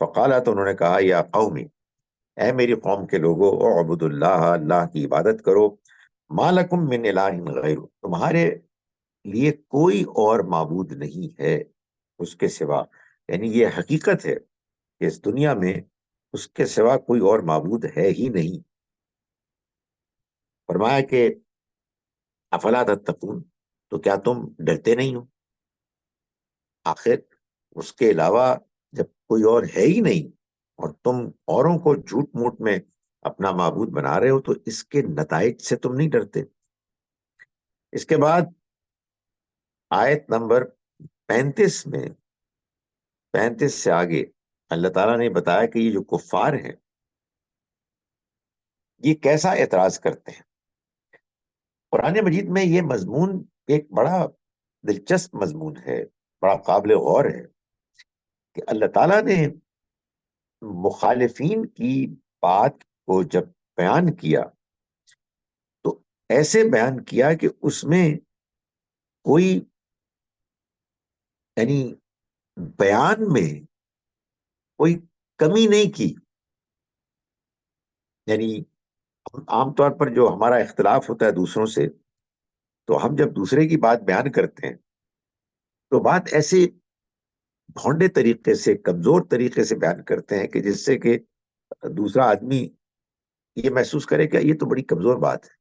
S1: فقالا، تو انہوں نے کہا، یا قومی، اے میری قوم کے لوگو، اعبدوا اللہ، اللہ کی عبادت کرو، ما لکم من الہ غیر، تمہارے لیے کوئی اور معبود نہیں ہے اس کے سوا. یعنی یہ حقیقت ہے کہ اس دنیا میں اس کے سوا کوئی اور معبود ہے ہی نہیں. فرمایا کہ افلا تتقون، تو کیا تم ڈرتے نہیں ہو؟ آخر اس کے علاوہ جب کوئی اور ہے ہی نہیں اور تم اوروں کو جھوٹ موٹ میں اپنا معبود بنا رہے ہو، تو اس کے نتائج سے تم نہیں ڈرتے. اس کے بعد آیت نمبر 35 میں، 35 سے آگے اللہ تعالیٰ نے بتایا کہ یہ جو کفار ہیں یہ کیسا اعتراض کرتے ہیں. قرآن مجید میں یہ مضمون ایک بڑا دلچسپ مضمون ہے، بڑا قابل غور ہے، کہ اللہ تعالیٰ نے مخالفین کی بات کو جب بیان کیا تو ایسے بیان کیا کہ اس میں کوئی، یعنی بیان میں کوئی کمی نہیں کی. یعنی عام طور پر جو ہمارا اختلاف ہوتا ہے دوسروں سے، تو ہم جب دوسرے کی بات بیان کرتے ہیں تو بات ایسے بھونڈے طریقے سے، کمزور طریقے سے بیان کرتے ہیں کہ جس سے کہ دوسرا آدمی یہ محسوس کرے کہ یہ تو بڑی کمزور بات ہے،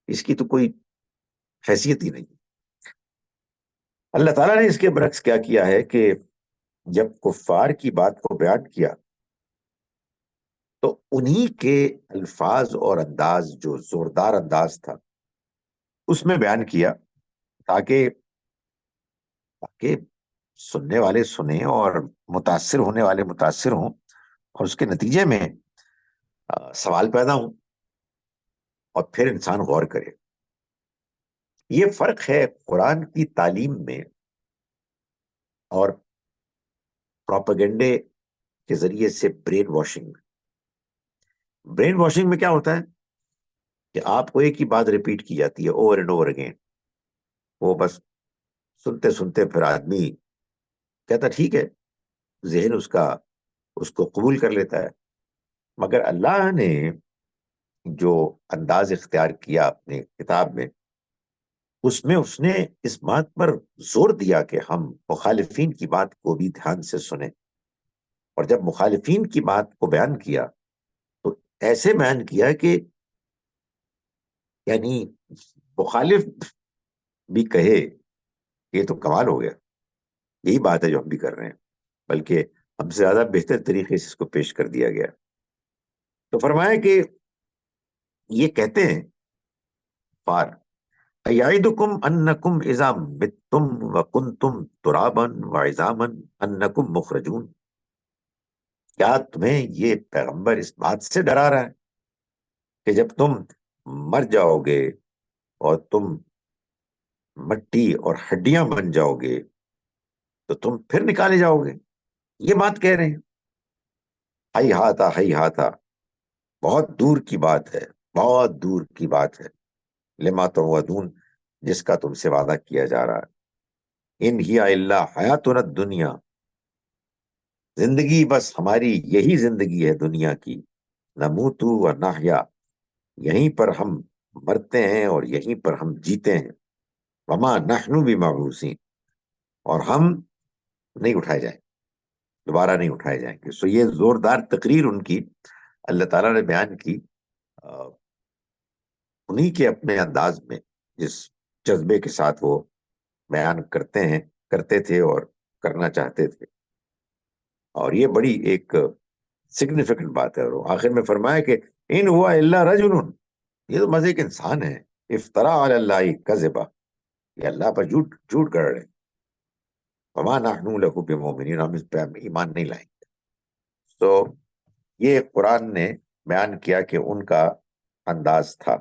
S1: اس کی تو کوئی حیثیت ہی نہیں. اللہ تعالیٰ نے اس کے برعکس کیا کیا ہے کہ جب کفار کی بات کو بیان کیا تو انہی کے الفاظ اور انداز، جو زوردار انداز تھا، اس میں بیان کیا تاکہ سننے والے سنیں اور متاثر ہونے والے متاثر ہوں، اور اس کے نتیجے میں سوال پیدا ہوں اور پھر انسان غور کرے. یہ فرق ہے قرآن کی تعلیم میں اور پروپیگنڈے کے ذریعے سے برین واشنگ میں. برین واشنگ میں کیا ہوتا ہے کہ آپ کو ایک ہی بات ریپیٹ کی جاتی ہے اوور اینڈ اوور اگین، وہ بس سنتے سنتے پھر آدمی کہتا ٹھیک ہے، ذہن اس کو قبول کر لیتا ہے. مگر اللہ نے جو انداز اختیار کیا اپنے کتاب میں، اس میں اس نے اس بات پر زور دیا کہ ہم مخالفین کی بات کو بھی دھیان سے سنیں. اور جب مخالفین کی بات کو بیان کیا تو ایسے بیان کیا کہ یعنی مخالف بھی کہے کہ یہ تو کمال ہو گیا، یہی بات ہے جو ہم بھی کر رہے ہیں، بلکہ ہم سے زیادہ بہتر طریقے سے اس کو پیش کر دیا گیا. تو فرمایا کہ یہ کہتے ہیں فار ایعدکم انکم اذا متم وکنتم ترابا وعظاما انکم مخرجون، کیا تمہیں یہ پیغمبر اس بات سے ڈرا رہا ہے کہ جب تم مر جاؤ گے اور تم مٹی اور ہڈیاں بن جاؤ گے تو تم پھر نکالے جاؤ گے؟ یہ بات کہہ رہے ہیں. ہی ہاتھا، بہت دور کی بات ہے، بہت دور کی بات ہے. لما توعدون، جس کا تم سے وعدہ کیا جا رہا ہے. ان ہی الا حیاتنا الدنیا، زندگی بس ہماری یہی زندگی ہے دنیا کی. نموت و نحیا، یہیں پر ہم مرتے ہیں اور یہیں پر ہم جیتے ہیں. وما نحن بمبعوثین، اور ہم نہیں اٹھائے جائیں، دوبارہ نہیں اٹھائے جائیں گے. سو یہ زوردار تقریر ان کی اللہ تعالیٰ نے بیان کی، انہی کے اپنے انداز میں، جس جذبے کے ساتھ وہ بیان کرتے تھے اور کرنا چاہتے تھے. اور یہ بڑی ایک سگنیفیکنٹ بات ہے. اور آخر میں فرمایا کہ ان ہوا الا رجل، یہ تو مزے ایک انسان ہے. افطرا علی اللہ کذبا، یہ اللہ پر جھوٹ گڑھ رہے ہیں. وما نحن له بمؤمنین، ہم اس پہ ایمان نہیں لائیں گے. تو یہ قرآن نے بیان کیا کہ ان کا انداز تھا.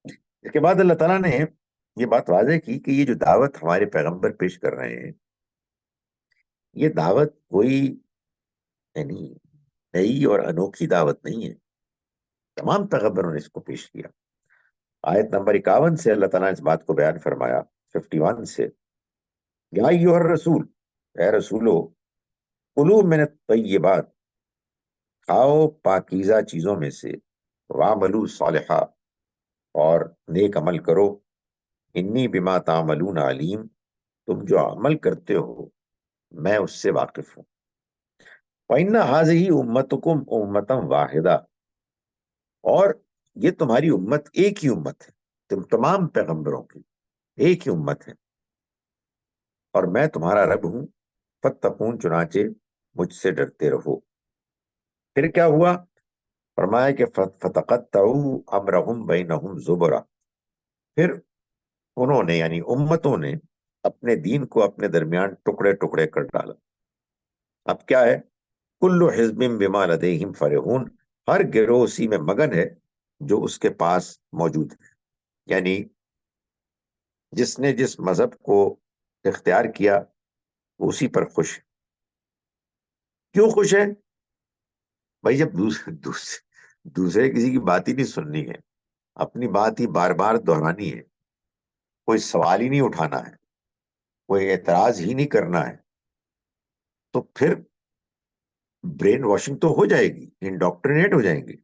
S1: اس کے بعد اللہ تعالیٰ نے یہ بات واضح کی کہ یہ جو دعوت ہمارے پیغمبر پیش کر رہے ہیں، یہ دعوت کوئی یعنی نئی اور انوکھی دعوت نہیں ہے. تمام پیغمبروں نے اس کو پیش کیا. آیت نمبر 51 سے اللہ تعالیٰ نے اس بات کو بیان فرمایا، 51 سے، یا ایھا الرسول، اے رسولو، کلوا من الطیبات، کھاؤ پاکیزہ چیزوں میں سے، وعملوا صالحا، اور نیک عمل کرو، انی بما تعملون علیم، تم جو عمل کرتے ہو میں اس سے واقف ہوں. وَإِنَّ هَٰذِهِ أُمَّتُكُمْ أُمَّةً وَاحِدَةً، اور یہ تمہاری امت ایک ہی امت ہے، تم تمام پیغمبروں کی ایک ہی امت ہے، اور میں تمہارا رب ہوں. فاتقون، چنانچہ مجھ سے ڈرتے رہو. پھر کیا ہوا؟ فرمایا کہ فتقطعوا امرهم بینہم زبرا، پھر انہوں نے یعنی امتوں نے اپنے دین کو اپنے درمیان ٹکڑے ٹکڑے کر ڈالا. اب کیا ہے؟ کل حزب بما لدیہم فرحون، ہر گروہ اسی میں مگن ہے جو اس کے پاس موجود ہے. یعنی جس نے جس مذہب کو اختیار کیا وہ اسی پر خوش ہے. کیوں خوش ہے؟ بھائی جب دوسرے کسی کی بات ہی نہیں سننی ہے، اپنی بات ہی بار بار دہرانی ہے، کوئی سوال ہی نہیں اٹھانا ہے، کوئی اعتراض ہی نہیں کرنا ہے، تو پھر برین واشنگ تو ہو جائے گی، انڈاکٹرینیٹ ہو جائیں گے.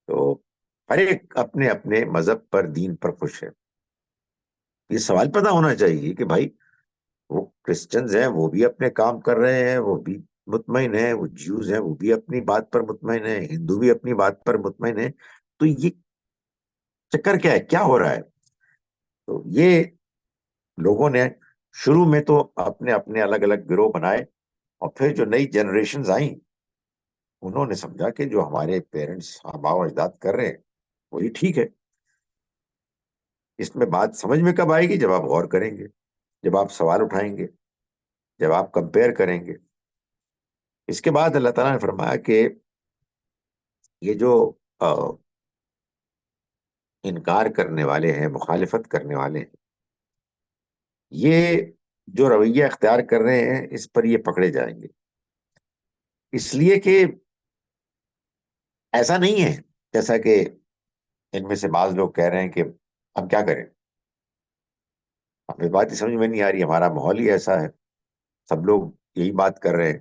S1: تو ہر ایک اپنے اپنے مذہب پر، دین پر خوش ہے. یہ سوال پیدا ہونا چاہیے کہ بھائی وہ کرسچنز ہیں، وہ بھی اپنے کام کر رہے ہیں، وہ بھی مطمئن ہیں، وہ جیوز ہیں وہ بھی اپنی بات پر مطمئن ہیں، ہندو بھی اپنی بات پر مطمئن ہیں. تو یہ چکر کیا ہے، کیا ہو رہا ہے؟ تو یہ لوگوں نے شروع میں تو اپنے اپنے الگ الگ گروہ بنائے، اور پھر جو نئی جنریشنز آئیں انہوں نے سمجھا کہ جو ہمارے پیرنٹس آباء و اجداد کر رہے ہیں وہی ٹھیک ہے. اس میں بات سمجھ میں کب آئے گی؟ جب آپ غور کریں گے، جب آپ سوال اٹھائیں گے، جب آپ کمپیئر کریں گے. اس کے بعد اللہ تعالیٰ نے فرمایا کہ یہ جو انکار کرنے والے ہیں، مخالفت کرنے والے ہیں، یہ جو رویہ اختیار کر رہے ہیں اس پر یہ پکڑے جائیں گے. اس لیے کہ ایسا نہیں ہے جیسا کہ ان میں سے بعض لوگ کہہ رہے ہیں کہ ہم کیا کریں، ہمیں بات ہی سمجھ میں نہیں آ رہی، ہمارا ماحول ہی ایسا ہے، سب لوگ یہی بات کر رہے ہیں،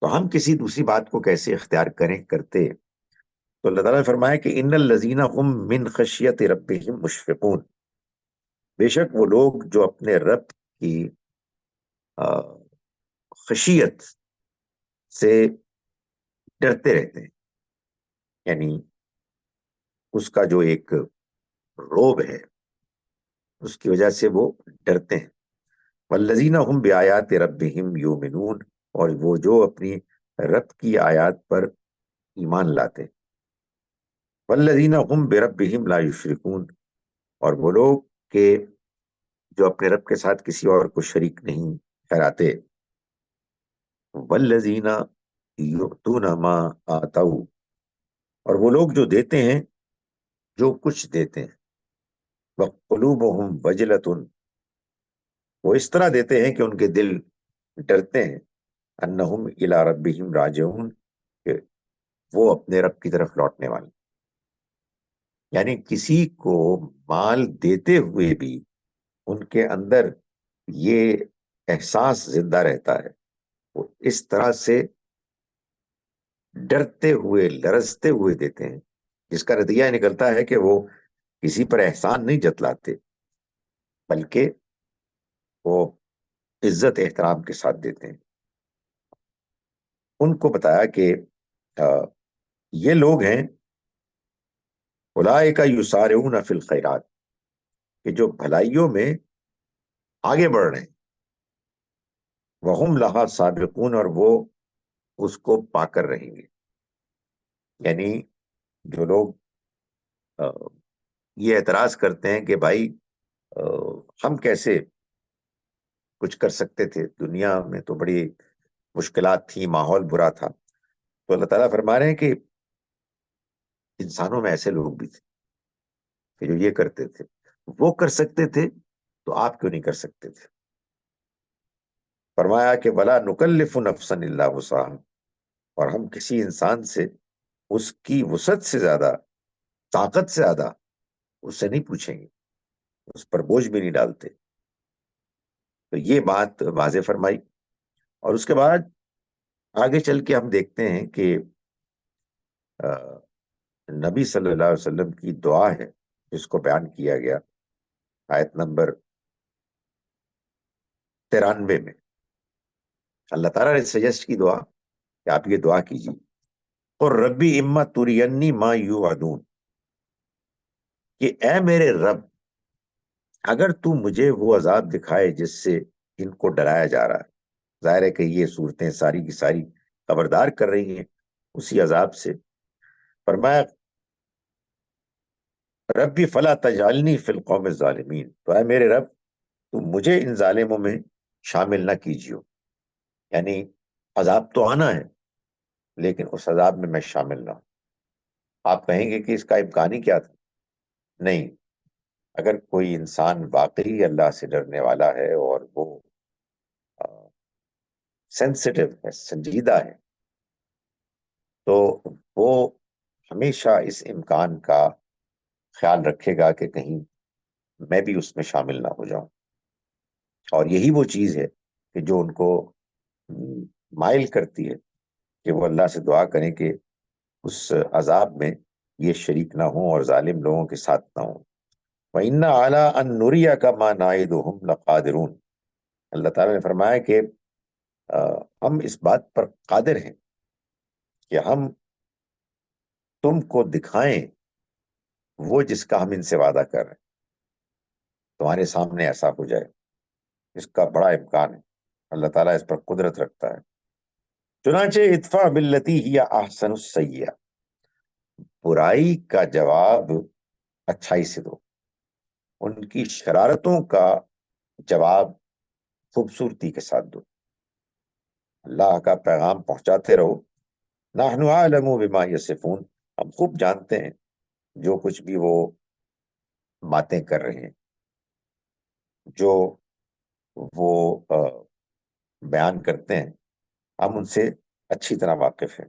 S1: تو ہم کسی دوسری بات کو کیسے اختیار کرتے. تو اللہ تعالیٰ نے فرمایا کہ ان الذین هم من خشیت ربهم مشفقون، بے شک وہ لوگ جو اپنے رب کی خشیت سے ڈرتے رہتے ہیں، یعنی اس کا جو ایک روب ہے اس کی وجہ سے وہ ڈرتے ہیں. والذین هم بآیات ربهم یؤمنون، اور وہ جو اپنی رب کی آیات پر ایمان لاتے ہیں. والذین هم بربهم لا یشرکون، اور وہ لوگ کہ جو اپنے رب کے ساتھ کسی اور کو شریک نہیں ٹھہراتے. والذین یؤتون ما آتوا، اور وہ لوگ جو دیتے ہیں جو کچھ دیتے ہیں، وقلوبہم وجلۃ، وہ اس طرح دیتے ہیں کہ ان کے دل ڈرتے ہیں، انہم الی ربہم راجعون، کہ وہ اپنے رب کی طرف لوٹنے والے. یعنی کسی کو مال دیتے ہوئے بھی ان کے اندر یہ احساس زندہ رہتا ہے، وہ اس طرح سے ڈرتے ہوئے لرزتے ہوئے دیتے ہیں، جس کا نتیجہ نکلتا ہے کہ وہ کسی پر احسان نہیں جتلاتے، بلکہ وہ عزت احترام کے ساتھ دیتے ہیں. ان کو بتایا کہ یہ لوگ ہیں اولئک یسارعون فی الخیرات، کہ جو بھلائیوں میں آگے بڑھ رہے ہیں، وہم لہا سابقون، اور وہ اس کو پا کر رہیں گے. یعنی جو لوگ یہ اعتراض کرتے ہیں کہ بھائی ہم کیسے کچھ کر سکتے تھے، دنیا میں تو بڑی مشکلات تھی، ماحول برا تھا، تو اللہ تعالیٰ فرما رہے ہیں کہ انسانوں میں ایسے لوگ بھی تھے کہ جو یہ کرتے تھے، وہ کر سکتے تھے تو آپ کیوں نہیں کر سکتے تھے. فرمایا کہ ولا نکلف نفسا الا وسعها، اور ہم کسی انسان سے اس کی وسعت سے زیادہ، طاقت سے زیادہ اس سے نہیں پوچھیں گے، اس پر بوجھ بھی نہیں ڈالتے. تو یہ بات واضح فرمائی. اور اس کے بعد آگے چل کے ہم دیکھتے ہیں کہ نبی صلی اللہ علیہ وسلم کی دعا ہے جس کو بیان کیا گیا آیت نمبر 93 میں. اللہ تعالیٰ نے سجیسٹ کی دعا کہ آپ یہ دعا کیجیے، اور ربی اما ترینی ما یوعدون، کہ اے میرے رب اگر تو مجھے وہ عذاب دکھائے جس سے ان کو ڈرایا جا رہا ہے. ظاہر ہے کہ یہ صورتیں ساری کی ساری خبردار کر رہی ہیں اسی عذاب سے. فرمایا ربی فلا تجعلنی فی القوم الظالمین، تو اے میرے رب تم مجھے ان ظالموں میں شامل نہ کیجیو. یعنی عذاب تو آنا ہے لیکن اس عذاب میں شامل نہ ہوں. آپ کہیں گے کہ اس کا امکان ہی کیا تھا؟ نہیں، اگر کوئی انسان واقعی اللہ سے ڈرنے والا ہے اور وہ سینسٹیو ہے، سنجیدہ ہے، تو وہ ہمیشہ اس امکان کا خیال رکھے گا کہ کہیں میں بھی اس میں شامل نہ ہو جاؤں. اور یہی وہ چیز ہے کہ جو ان کو مائل کرتی ہے کہ وہ اللہ سے دعا کریں کہ اس عذاب میں یہ شریک نہ ہوں اور ظالم لوگوں کے ساتھ نہ ہوں. وَإِنَّ عَلَىٰ أَن نُرِيَكَ مَا نَعِدُهُمْ لَقَادِرُونَ، اللہ تعالیٰ نے فرمایا کہ ہم اس بات پر قادر ہیں کہ ہم تم کو دکھائیں وہ جس کا ہم ان سے وعدہ کر رہے ہیں، تمہارے سامنے ایسا ہو جائے. اس کا بڑا امکان ہے، اللہ تعالیٰ اس پر قدرت رکھتا ہے. چنانچہ ادفع باللتی ہی احسن السیئہ، برائی کا جواب اچھائی سے دو، ان کی شرارتوں کا جواب خوبصورتی کے ساتھ دو. اللہ کا پیغام پہنچاتے رہو. نحن عالم بما یصفون، ہم خوب جانتے ہیں جو کچھ بھی وہ باتیں کر رہے ہیں، جو وہ بیان کرتے ہیں، ہم ان سے اچھی طرح واقف ہیں.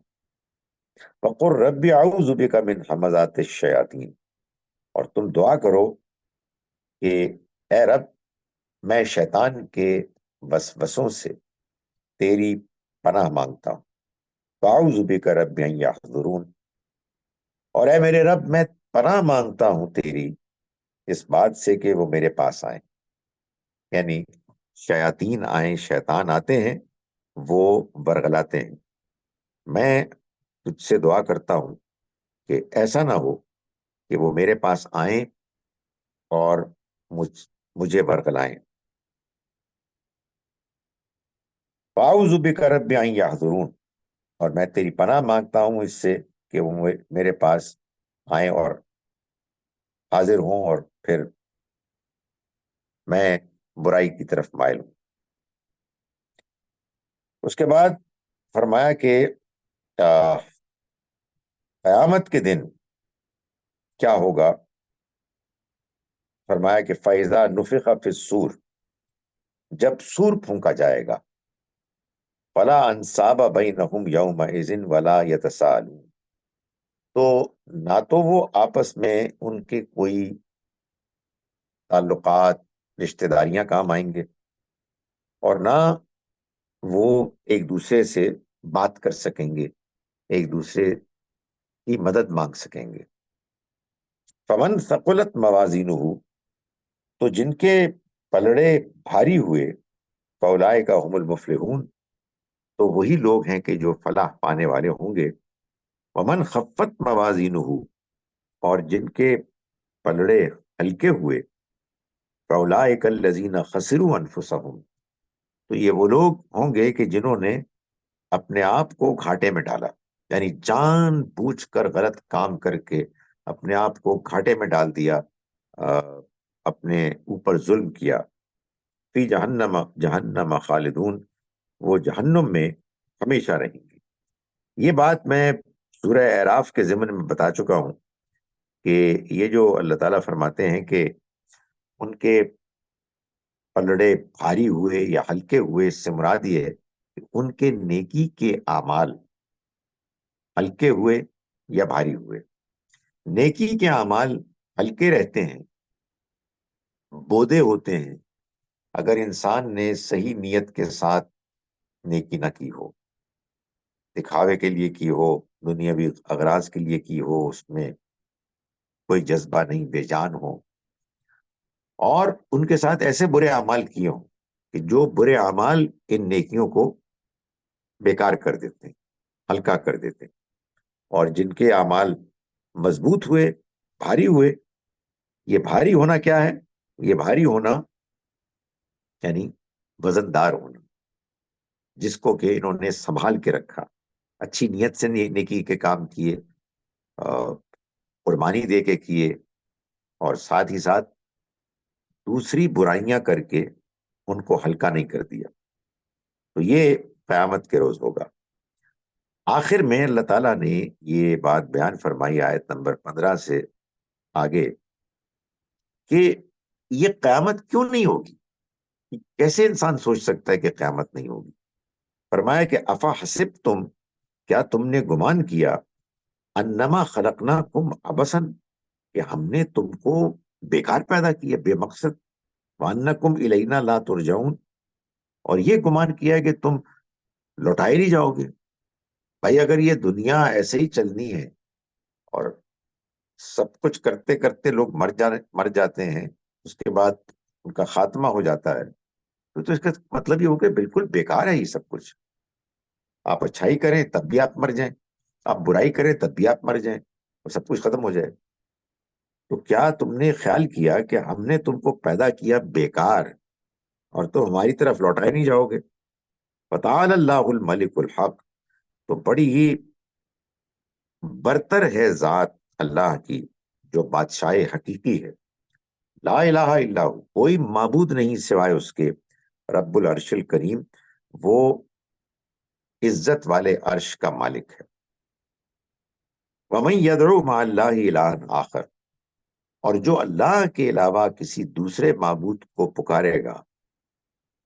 S1: وقل رب اعوذ بک من همزات الشیاطین، اور تم دعا کرو کہ اے رب میں شیطان کے وسوسوں سے تیری پناہ مانگتا ہوں. فاعوذ بک رب ان یحضرون، اور اے میرے رب میں پناہ مانگتا ہوں تیری اس بات سے کہ وہ میرے پاس آئیں. یعنی شیاطین آئیں، شیطان آتے ہیں، وہ برگلاتے ہیں. میں تجھ سے دعا کرتا ہوں کہ ایسا نہ ہو کہ وہ میرے پاس آئیں اور مجھے برگلائیں. فاعوذ بک رب ان یحضرون، اور میں تیری پناہ مانگتا ہوں اس سے کہ وہ میرے پاس آئیں اور حاضر ہوں اور پھر میں برائی کی طرف مائل ہوں. اس کے بعد فرمایا کہ آ، قیامت کے دن کیا ہوگا؟ فرمایا کہ فَإِذَا نُفِخَ فِي الصُّورِ، جب سور پھونکا جائے گا، فَلَا أَنْسَابَ بَيْنَهُمْ يَوْمَئِذٍ وَلَا يَتَسَاءَلُونَ، تو نہ تو وہ آپس میں ان کے کوئی تعلقات، رشتہ داریاں کام آئیں گے، اور نہ وہ ایک دوسرے سے بات کر سکیں گے، ایک دوسرے کی مدد مانگ سکیں گے۔ فَمَنْ ثَقُلَتْ مَوَازِينُهُ، تو جن کے پلڑے بھاری ہوئے، فَأُولَئِكَ هُمُ الْمُفْلِحُونَ، تو وہی لوگ ہیں کہ جو فلاح پانے والے ہوں گے۔ وَمَنْ خَفَّتْ مَوَازِينُهُ، اور جن کے پلڑے ہلکے ہوئے، فَأُولَئِكَ الَّذِينَ خَسِرُوا أَنفُسَهُمْ، تو یہ وہ لوگ ہوں گے کہ جنہوں نے اپنے آپ کو گھاٹے میں ڈالا، یعنی جان بوجھ کر غلط کام کر کے اپنے آپ کو گھاٹے میں ڈال دیا، اپنے اوپر ظلم کیا۔ فی جہنم جہنم خالدون، وہ جہنم میں ہمیشہ رہیں گے۔ یہ بات میں سورہ اعراف کے ضمن میں بتا چکا ہوں کہ یہ جو اللہ تعالیٰ فرماتے ہیں کہ ان کے پلڑے بھاری ہوئے یا ہلکے ہوئے، اس سے مراد یہ ہے کہ ان کے نیکی کے اعمال ہلکے ہوئے یا بھاری ہوئے۔ نیکی کے اعمال ہلکے رہتے ہیں، بودے ہوتے ہیں، اگر انسان نے صحیح نیت کے ساتھ نیکی نہ کی ہو، دکھاوے کے لیے کی ہو، دنیاوی اغراض کے لیے کی ہو، اس میں کوئی جذبہ نہیں، بے جان ہو، اور ان کے ساتھ ایسے برے اعمال کیے ہوں کہ جو برے اعمال ان نیکیوں کو بیکار کر دیتے ہیں، ہلکا کر دیتے ہیں۔ اور جن کے اعمال مضبوط ہوئے، بھاری ہوئے، یہ بھاری ہونا کیا ہے؟ یہ بھاری ہونا یعنی وزن دار ہونا، جس کو کہ انہوں نے سنبھال کے رکھا، اچھی نیت سے نیکی کے کام کیے، قربانی دے کے کیے، اور ساتھ ہی ساتھ دوسری برائیاں کر کے ان کو ہلکا نہیں کر دیا۔ تو یہ قیامت کے روز ہوگا۔ آخر میں اللہ تعالیٰ نے یہ بات بیان فرمائی آیت نمبر 15 سے آگے کہ یہ قیامت کیوں نہیں ہوگی؟ کیسے انسان سوچ سکتا ہے کہ قیامت نہیں ہوگی؟ فرمایا کہ افا حسبتم، کیا تم نے گمان کیا، انما خلقناکم عبثا، کہ ہم نے تم کو بیکار پیدا کیا، بے مقصد، وانکم الینا لا ترجعون، اور یہ گمان کیا کہ تم لوٹائے نہیں جاؤ گے۔ بھائی اگر یہ دنیا ایسے ہی چلنی ہے اور سب کچھ کرتے کرتے لوگ مر جاتے ہیں، اس کے بعد ان کا خاتمہ ہو جاتا ہے، تو اس کا مطلب یہ ہو کہ بالکل بیکار ہے یہ سب کچھ۔ آپ اچھائی کریں تب بھی آپ مر جائیں، آپ برائی کریں تب بھی آپ مر جائیں، اور سب کچھ ختم ہو جائے۔ تو کیا تم نے خیال کیا کہ ہم نے تم کو پیدا کیا بیکار، اور تو ہماری طرف لوٹائے نہیں جاؤ گے؟ فتعال اللہ الملک الحق، تو بڑی ہی برتر ہے ذات اللہ کی جو بادشاہ حقیقی ہے۔ لا الہ الا ہو، کوئی معبود نہیں سوائے اس کے، رب العرش الکریم، وہ عزت والے عرش کا مالک ہے۔ وَمَن يَدْعُو مَعَ اللَّهِ إِلَٰهًا آخر، اور جو اللہ کے علاوہ کسی دوسرے معبود کو پکارے گا،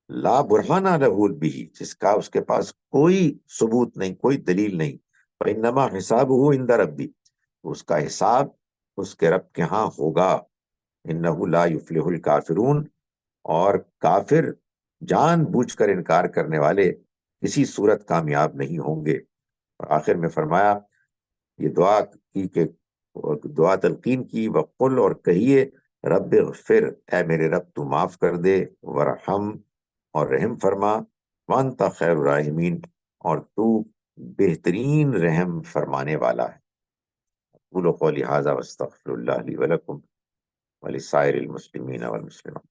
S1: لا برہان لہ بہ، جس کا اس کے پاس کوئی ثبوت نہیں، کوئی دلیل نہیں، فإنما حسابہ عند ربی، اس کا حساب اس کے رب کے ہاں ہوگا۔ انہ لا یفلح الکافرون، اور کافر جان بوجھ کر انکار کرنے والے کسی صورت کامیاب نہیں ہوں گے۔ اور آخر میں فرمایا، یہ دعا کی کہ دعا تلقین کی، وقل، اور کہیے، رب اغفر، اے میرے رب تو معاف کر دے، ورحم، اور رحم فرما، وانت خیر الراحمین، اور تو بہترین رحم فرمانے والا ہے۔ قولوا قولی ھذا واستغفر اللہ لی ولکم ولسائر المسلمین والمسلمات۔